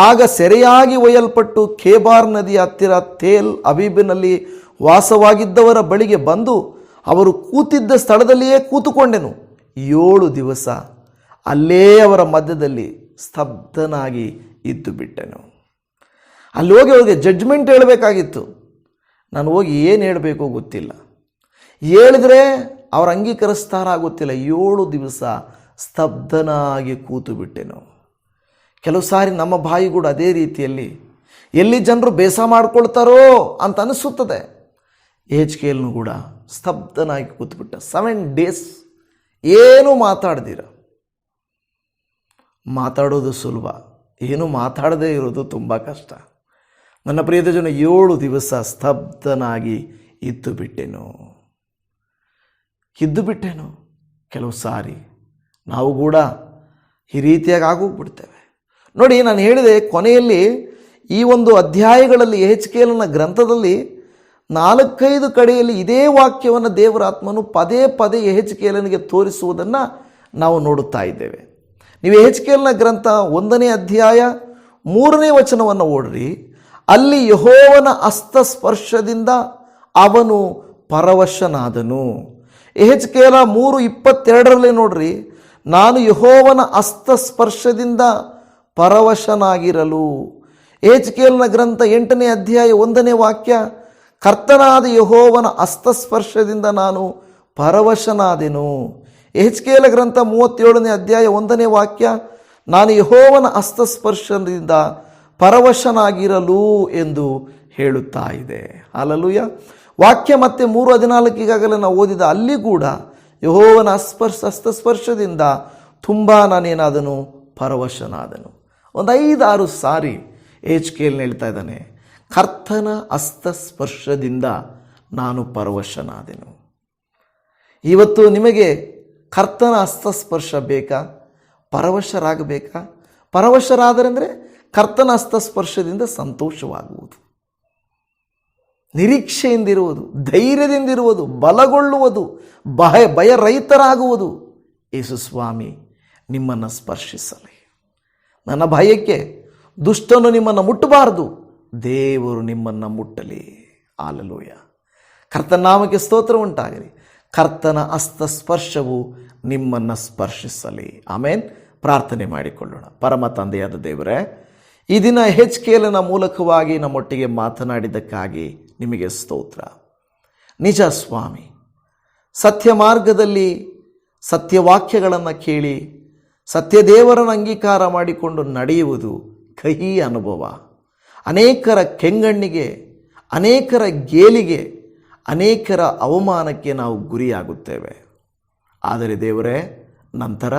A: ಆಗ ಸೆರೆಯಾಗಿ ಒಯ್ಯಲ್ಪಟ್ಟು ಖೇಬಾರ್ ನದಿಯ ಹತ್ತಿರ ತೇಲ್ ಅಬೀಬಿನಲ್ಲಿ ವಾಸವಾಗಿದ್ದವರ ಬಳಿಗೆ ಬಂದು ಅವರು ಕೂತಿದ್ದ ಸ್ಥಳದಲ್ಲಿಯೇ ಕೂತುಕೊಂಡೆನು. 7 ದಿವಸ ಅಲ್ಲೇ ಅವರ ಮಧ್ಯದಲ್ಲಿ ಸ್ತಬ್ಧನಾಗಿ ಇದ್ದು ಬಿಟ್ಟೆನು. ಅಲ್ಲಿ ಹೋಗಿ ಅವ್ರಿಗೆ ಜಡ್ಜ್ಮೆಂಟ್ ಹೇಳಬೇಕಾಗಿತ್ತು. ನಾನು ಹೋಗಿ ಏನು ಹೇಳಬೇಕೋ ಗೊತ್ತಿಲ್ಲ, ಹೇಳಿದ್ರೆ ಅವ್ರು ಅಂಗೀಕರಿಸ್ತಾರ ಗೊತ್ತಿಲ್ಲ. 7 ದಿವಸ ಸ್ತಬ್ಧನಾಗಿ ಕೂತು ಬಿಟ್ಟೆನು. ಕೆಲವು ಸಾರಿ ನಮ್ಮ ಬಾಯಿ ಕೂಡ ಅದೇ ರೀತಿಯಲ್ಲಿ ಎಲ್ಲಿ ಜನರು ಬೇಸ ಮಾಡ್ಕೊಳ್ತಾರೋ ಅಂತ ಅನಿಸುತ್ತದೆ. ಯೆಹೆಜ್ಕೇಲನು ಕೂಡ ಸ್ತಬ್ಧನಾಗಿ ಕೂತ್ಬಿಟ್ಟ. 7 ಡೇಸ್ ಏನೂ ಮಾತಾಡ್ದಿರ. ಮಾತಾಡೋದು ಸುಲಭ, ಏನು ಮಾತಾಡದೇ ಇರೋದು ತುಂಬ ಕಷ್ಟ. ನನ್ನ ಪ್ರಿಯದ ಜನ, 7 ದಿವಸ ಸ್ತಬ್ಧನಾಗಿ ಇದ್ದು ಬಿಟ್ಟೆನು. ಕೆಲವು ಸಾರಿ ನಾವು ಕೂಡ ಈ ರೀತಿಯಾಗಿ ಆಗೋಗ್ಬಿಡ್ತೇವೆ. ನೋಡಿ, ನಾನು ಹೇಳಿದೆ ಕೊನೆಯಲ್ಲಿ ಈ ಒಂದು ಅಧ್ಯಾಯಗಳಲ್ಲಿ ಯೆಹೆಜ್ಕೇಲನ ಗ್ರಂಥದಲ್ಲಿ 4-5 ಕಡೆಯಲ್ಲಿ ಇದೇ ವಾಕ್ಯವನ್ನು ದೇವರ ಆತ್ಮನು ಪದೇ ಪದೇ ಯೆಹೆಜ್ಕೇಲನಿಗೆ ತೋರಿಸುವುದನ್ನು ನಾವು ನೋಡುತ್ತಾ ಇದ್ದೇವೆ. ನೀವು ಯೆಹೆಜ್ಕೇಲನ ಗ್ರಂಥ 1ನೇ ಅಧ್ಯಾಯ 3ನೇ ವಚನವನ್ನು ಓಡ್ರಿ. ಅಲ್ಲಿ ಯೆಹೋವನ ಹಸ್ತಸ್ಪರ್ಶದಿಂದ ಅವನು ಪರವಶನಾದನು. ಯೆಹೆಜ್ಕೇಲ 3:22 ನೋಡ್ರಿ, ನಾನು ಯೆಹೋವನ ಹಸ್ತಸ್ಪರ್ಶದಿಂದ ಪರವಶನಾಗಿರಲು. ಯೆಹೆಜ್ಕೇಲನ ಗ್ರಂಥ 8ನೇ ಅಧ್ಯಾಯ 1ನೇ ವಾಕ್ಯ, ಕರ್ತನಾದ ಯೆಹೋವನ ಹಸ್ತಸ್ಪರ್ಶದಿಂದ ನಾನು ಪರವಶನಾದೆನು. ಯೆಹೆಜ್ಕೇಲ ಗ್ರಂಥ 37ನೇ ಅಧ್ಯಾಯ 1ನೇ ವಾಕ್ಯ, ನಾನು ಯೆಹೋವನ ಹಸ್ತಸ್ಪರ್ಶದಿಂದ ಪರವಶನಾಗಿರಲು ಎಂದು ಹೇಳುತ್ತಾ ಇದೆ. ಹಲ್ಲೆಲೂಯ. ವಾಕ್ಯ ಮತ್ತೆ 3:14 ಈಗಾಗಲೇ ನಾವು ಓದಿದ, ಅಲ್ಲಿ ಕೂಡ ಯೆಹೋವನ ಹಸ್ತಸ್ಪರ್ಶದಿಂದ ತುಂಬ ನಾನೇನಾದನು, ಪರವಶನಾದನು. ಒಂದು 5-6 ಸಾರಿ ಯೆಹೆಜ್ಕೇಲನು ಹೇಳ್ತಾ ಇದ್ದಾನೆ, ಕರ್ತನ ಹಸ್ತಸ್ಪರ್ಶದಿಂದ ನಾನು ಪರವಶನಾದೆನು. ಇವತ್ತು ನಿಮಗೆ ಕರ್ತನ ಹಸ್ತಸ್ಪರ್ಶ ಬೇಕಾ? ಪರವಶರಾಗಬೇಕಾ? ಪರವಶರಾದರೆಂದರೆ ಕರ್ತನ ಹಸ್ತಸ್ಪರ್ಶದಿಂದ ಸಂತೋಷವಾಗುವುದು, ನಿರೀಕ್ಷೆಯಿಂದಿರುವುದು, ಧೈರ್ಯದಿಂದಿರುವುದು, ಬಲಗೊಳ್ಳುವುದು, ಭಯರಹಿತರಾಗುವುದು. ಯೇಸು ಸ್ವಾಮಿ ನಿಮ್ಮನ್ನು ಸ್ಪರ್ಶಿಸಲಿ. ನನ್ನ ಭಯಕ್ಕೆ ದುಷ್ಟನು ನಿಮ್ಮನ್ನು ಮುಟ್ಟಬಾರದು, ದೇವರು ನಿಮ್ಮನ್ನು ಮುಟ್ಟಲಿ. ಹಲ್ಲೆಲೂಯ. ಕರ್ತನ ನಾಮಕ್ಕೆ ಸ್ತೋತ್ರ ಉಂಟಾಗಲಿ. ಕರ್ತನ ಹಸ್ತಸ್ಪರ್ಶವು ನಿಮ್ಮನ್ನು ಸ್ಪರ್ಶಿಸಲಿ. ಆಮೇನ್. ಪ್ರಾರ್ಥನೆ ಮಾಡಿಕೊಳ್ಳೋಣ. ಪರಮ ತಂದೆಯಾದ ದೇವರೇ, ಈ ದಿನ ಯೆಹೆಜ್ಕೇಲನ ಮೂಲಕವಾಗಿ ನಮ್ಮೊಟ್ಟಿಗೆ ಮಾತನಾಡಿದ್ದಕ್ಕಾಗಿ ನಿಮಗೆ ಸ್ತೋತ್ರ. ನಿಜ ಸ್ವಾಮಿ, ಸತ್ಯ ಮಾರ್ಗದಲ್ಲಿ ಸತ್ಯವಾಕ್ಯಗಳನ್ನು ಕೇಳಿ ಸತ್ಯದೇವರನ್ನು ಅಂಗೀಕಾರ ಮಾಡಿಕೊಂಡು ನಡೆಯುವುದು ಕಹಿ ಅನುಭವ. ಅನೇಕರ ಕೆಂಗಣ್ಣಿಗೆ, ಅನೇಕರ ಗೇಲಿಗೆ, ಅನೇಕರ ಅವಮಾನಕ್ಕೆ ನಾವು ಗುರಿಯಾಗುತ್ತೇವೆ. ಆದರೆ ದೇವರೇ, ನಂತರ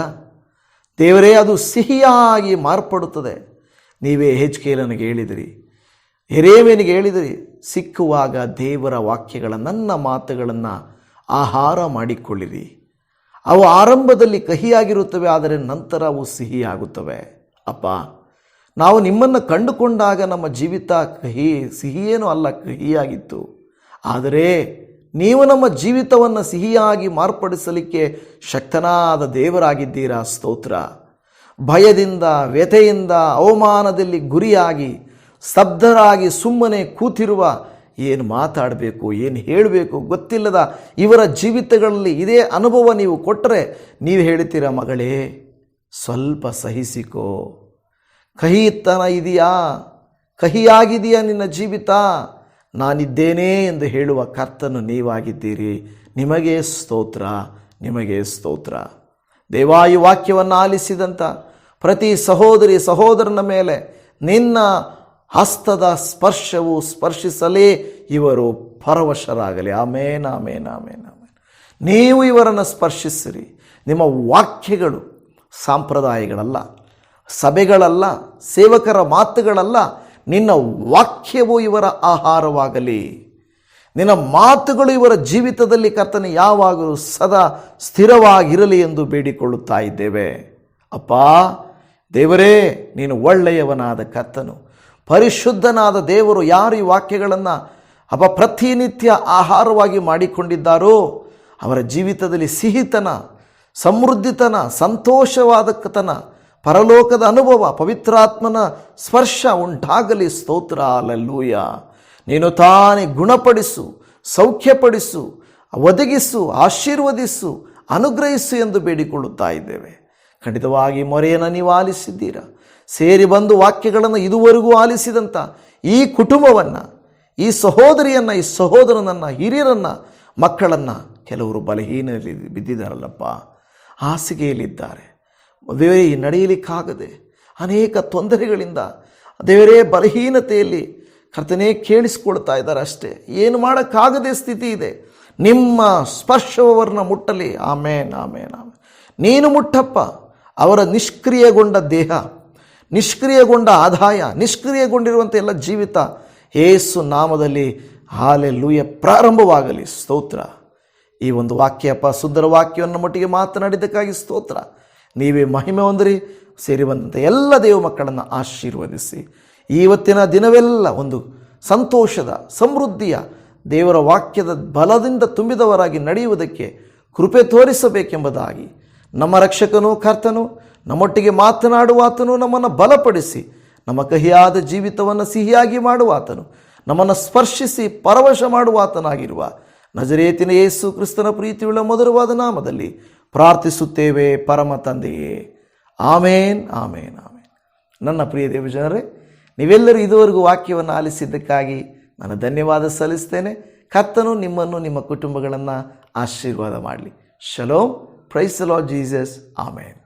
A: ದೇವರೇ ಅದು ಸಿಹಿಯಾಗಿ ಮಾರ್ಪಡುತ್ತದೆ. ನೀವೇ ಯೆಹೆಜ್ಕೇಲನಿಗೆ ಹೇಳಿದಿರಿ, ಯೆರೆಮೀಯನಿಗೆ ಹೇಳಿದಿರಿ, ಸಿಕ್ಕುವಾಗ ದೇವರ ವಾಕ್ಯಗಳ ನನ್ನ ಮಾತುಗಳನ್ನು ಆಹಾರ ಮಾಡಿಕೊಳ್ಳಿರಿ. ಅವು ಆರಂಭದಲ್ಲಿ ಕಹಿಯಾಗಿರುತ್ತವೆ, ಆದರೆ ನಂತರ ಅವು ಸಿಹಿಯಾಗುತ್ತವೆ. ಅಪ್ಪ, ನಾವು ನಿಮ್ಮನ್ನು ಕಂಡುಕೊಂಡಾಗ ನಮ್ಮ ಜೀವಿತ ಸಿಹಿಯೇನೂ ಅಲ್ಲ, ಕಹಿಯಾಗಿತ್ತು. ಆದರೆ ನೀವು ನಮ್ಮ ಜೀವಿತವನ್ನು ಸಿಹಿಯಾಗಿ ಮಾರ್ಪಡಿಸಲಿಕ್ಕೆ ಶಕ್ತನಾದ ದೇವರಾಗಿದ್ದೀರಾ. ಸ್ತೋತ್ರ. ಭಯದಿಂದ, ವ್ಯಥೆಯಿಂದ, ಅವಮಾನದಲ್ಲಿ ಗುರಿಯಾಗಿ ಸ್ತಬ್ಧರಾಗಿ ಸುಮ್ಮನೆ ಕೂತಿರುವ, ಏನು ಮಾತಾಡಬೇಕು, ಏನು ಹೇಳಬೇಕು ಗೊತ್ತಿಲ್ಲದ ಇವರ ಜೀವಿತಗಳಲ್ಲಿ ಇದೇ ಅನುಭವ ನೀವು ಕೊಟ್ಟರೆ ನೀವು ಹೇಳ್ತೀರಾ, ಮಗಳೇ ಸ್ವಲ್ಪ ಸಹಿಸಿಕೋ. ಕಹಿತನ ಇದೆಯಾ? ಕಹಿಯಾಗಿದೆಯಾ ನಿನ್ನ ಜೀವಿತ? ನಾನಿದ್ದೇನೆ ಎಂದು ಹೇಳುವ ಕರ್ತನು ನೀವಾಗಿದ್ದೀರಿ. ನಿಮಗೆ ಸ್ತೋತ್ರ, ನಿಮಗೆ ಸ್ತೋತ್ರ. ದೇವಾಯು ವಾಕ್ಯವನ್ನು ಆಲಿಸಿದಂಥ ಪ್ರತಿ ಸಹೋದರಿ ಸಹೋದರನ ಮೇಲೆ ನಿನ್ನ ಹಸ್ತದ ಸ್ಪರ್ಶವು ಸ್ಪರ್ಶಿಸಲೇ ಇವರು ಪರವಶರಾಗಲಿ. ಆಮೇನ್, ಆಮೇನ್, ಆಮೇನ್, ಆಮೇನ್. ನೀವು ಇವರನ್ನು ಸ್ಪರ್ಶಿಸಿರಿ. ನಿಮ್ಮ ವಾಕ್ಯಗಳು ಸಾಂಪ್ರದಾಯಗಳಲ್ಲ, ಸಭೆಗಳಲ್ಲ, ಸೇವಕರ ಮಾತುಗಳಲ್ಲ. ನಿನ್ನ ವಾಕ್ಯವು ಇವರ ಆಹಾರವಾಗಲಿ. ನಿನ್ನ ಮಾತುಗಳು ಇವರ ಜೀವಿತದಲ್ಲಿ ಕರ್ತನೆ ಯಾವಾಗಲೂ ಸದಾ ಸ್ಥಿರವಾಗಿರಲಿ ಎಂದು ಬೇಡಿಕೊಳ್ಳುತ್ತಾ ಇದ್ದೇವೆ. ಅಪ್ಪ ದೇವರೇ, ನೀನು ಒಳ್ಳೆಯವನಾದ ಕರ್ತನು, ಪರಿಶುದ್ಧನಾದ ದೇವರು. ಯಾರು ಈ ವಾಕ್ಯಗಳನ್ನು ಪ್ರತಿನಿತ್ಯ ಆಹಾರವಾಗಿ ಮಾಡಿಕೊಂಡಿದ್ದಾರೋ ಅವರ ಜೀವಿತದಲ್ಲಿ ಸಿಹಿತನ, ಸಮೃದ್ಧಿತನ, ಸಂತೋಷವಾದತನ, ಪರಲೋಕದ ಅನುಭವ, ಪವಿತ್ರಾತ್ಮನ ಸ್ಪರ್ಶ ಉಂಟಾಗಲಿ. ಸ್ತೋತ್ರ, ಹಲ್ಲೆಲೂಯ. ನೀನು ತಾನೇ ಗುಣಪಡಿಸು, ಸೌಖ್ಯಪಡಿಸು, ಒದಗಿಸು, ಆಶೀರ್ವದಿಸು, ಅನುಗ್ರಹಿಸು ಎಂದು ಬೇಡಿಕೊಳ್ಳುತ್ತಾ ಇದ್ದೇವೆ. ಖಂಡಿತವಾಗಿ ಮೊರೆಯನ್ನು ನೀವು ಆಲಿಸಿದ್ದೀರಾ. ಸೇರಿ ಬಂದು ವಾಕ್ಯಗಳನ್ನು ಇದುವರೆಗೂ ಆಲಿಸಿದಂಥ ಈ ಕುಟುಂಬವನ್ನು, ಈ ಸಹೋದರಿಯನ್ನು, ಈ ಸಹೋದರನನ್ನು, ಹಿರಿಯರನ್ನು, ಮಕ್ಕಳನ್ನು, ಕೆಲವರು ಬಲಹೀನರಲ್ಲಿ ಬಿದ್ದಿದ್ದಾರಲ್ಲಪ್ಪ, ಹಾಸಿಗೆಯಲ್ಲಿದ್ದಾರೆ ದೇವರೇ, ನಡೆಯಲಿಕ್ಕಾಗದೆ ಅನೇಕ ತೊಂದರೆಗಳಿಂದ ದೇವರೇ ಬಲಹೀನತೆಯಲ್ಲಿ ಕರ್ತನೇ ಕೇಳಿಸ್ಕೊಳ್ತಾ ಇದ್ದಾರೆ ಅಷ್ಟೇ. ಏನು ಮಾಡೋಕ್ಕಾಗದೆ ಸ್ಥಿತಿ ಇದೆ. ನಿಮ್ಮ ಸ್ಪರ್ಶವನ್ನ ಮುಟ್ಟಲಿ. ಆಮೇನ್, ಆಮೇನ್, ಆಮೇನ್. ನೀನು ಮುಟ್ಟಪ್ಪ. ಅವರ ನಿಷ್ಕ್ರಿಯಗೊಂಡ ದೇಹ, ನಿಷ್ಕ್ರಿಯಗೊಂಡ ಆದಾಯ, ನಿಷ್ಕ್ರಿಯಗೊಂಡಿರುವಂಥ ಎಲ್ಲ ಜೀವಿತ ಯೇಸು ನಾಮದಲ್ಲಿ ಹಲ್ಲೆಲೂಯ ಪ್ರಾರಂಭವಾಗಲಿ. ಸ್ತೋತ್ರ. ಈ ಒಂದು ವಾಕ್ಯಪ್ಪ, ಸುಂದರ ವಾಕ್ಯವನ್ನು ಮಟ್ಟಿಗೆ ಮಾತನಾಡಿದ್ದಕ್ಕಾಗಿ ಸ್ತೋತ್ರ. ನೀವೇ ಮಹಿಮೆ ಹೊಂದಿರಿ. ಸೇರಿ ಬಂದಂಥ ಎಲ್ಲ ದೇವ ಮಕ್ಕಳನ್ನು ಆಶೀರ್ವದಿಸಿ ಇವತ್ತಿನ ದಿನವೆಲ್ಲ ಒಂದು ಸಂತೋಷದ, ಸಮೃದ್ಧಿಯ, ದೇವರ ವಾಕ್ಯದ ಬಲದಿಂದ ತುಂಬಿದವರಾಗಿ ನಡೆಯುವುದಕ್ಕೆ ಕೃಪೆ ತೋರಿಸಬೇಕೆಂಬುದಾಗಿ ನಮ್ಮ ರಕ್ಷಕನೂ ಕರ್ತನು, ನಮ್ಮೊಟ್ಟಿಗೆ ಮಾತನಾಡುವಾತನು, ನಮ್ಮನ್ನು ಬಲಪಡಿಸಿ ನಮ್ಮ ಕಹಿಯಾದ ಜೀವಿತವನ್ನು ಸಿಹಿಯಾಗಿ ಮಾಡುವಾತನು, ನಮ್ಮನ್ನು ಸ್ಪರ್ಶಿಸಿ ಪರವಶ ಮಾಡುವಾತನಾಗಿರುವ ನಜರೇತಿನ ಯೇಸು ಕ್ರಿಸ್ತನ ಪ್ರೀತಿಯುಳ್ಳ ಮಧುರವಾದ ನಾಮದಲ್ಲಿ ಪ್ರಾರ್ಥಿಸುತ್ತೇವೆ ಪರಮ ತಂದೆಯೇ. ಆಮೇನ್, ಆಮೇನ್, ಆಮೇನ್. ನನ್ನ ಪ್ರಿಯ ದೇವಜನರೇ, ನೀವೆಲ್ಲರೂ ಇದುವರೆಗೂ ವಾಕ್ಯವನ್ನು ಆಲಿಸಿದ್ದಕ್ಕಾಗಿ ನಾನು ಧನ್ಯವಾದ ಸಲ್ಲಿಸ್ತೇನೆ. ಕರ್ತನು ನಿಮ್ಮನ್ನು, ನಿಮ್ಮ ಕುಟುಂಬಗಳನ್ನು ಆಶೀರ್ವಾದ ಮಾಡಲಿ. Shalom. Praise the lord Jesus. Amen.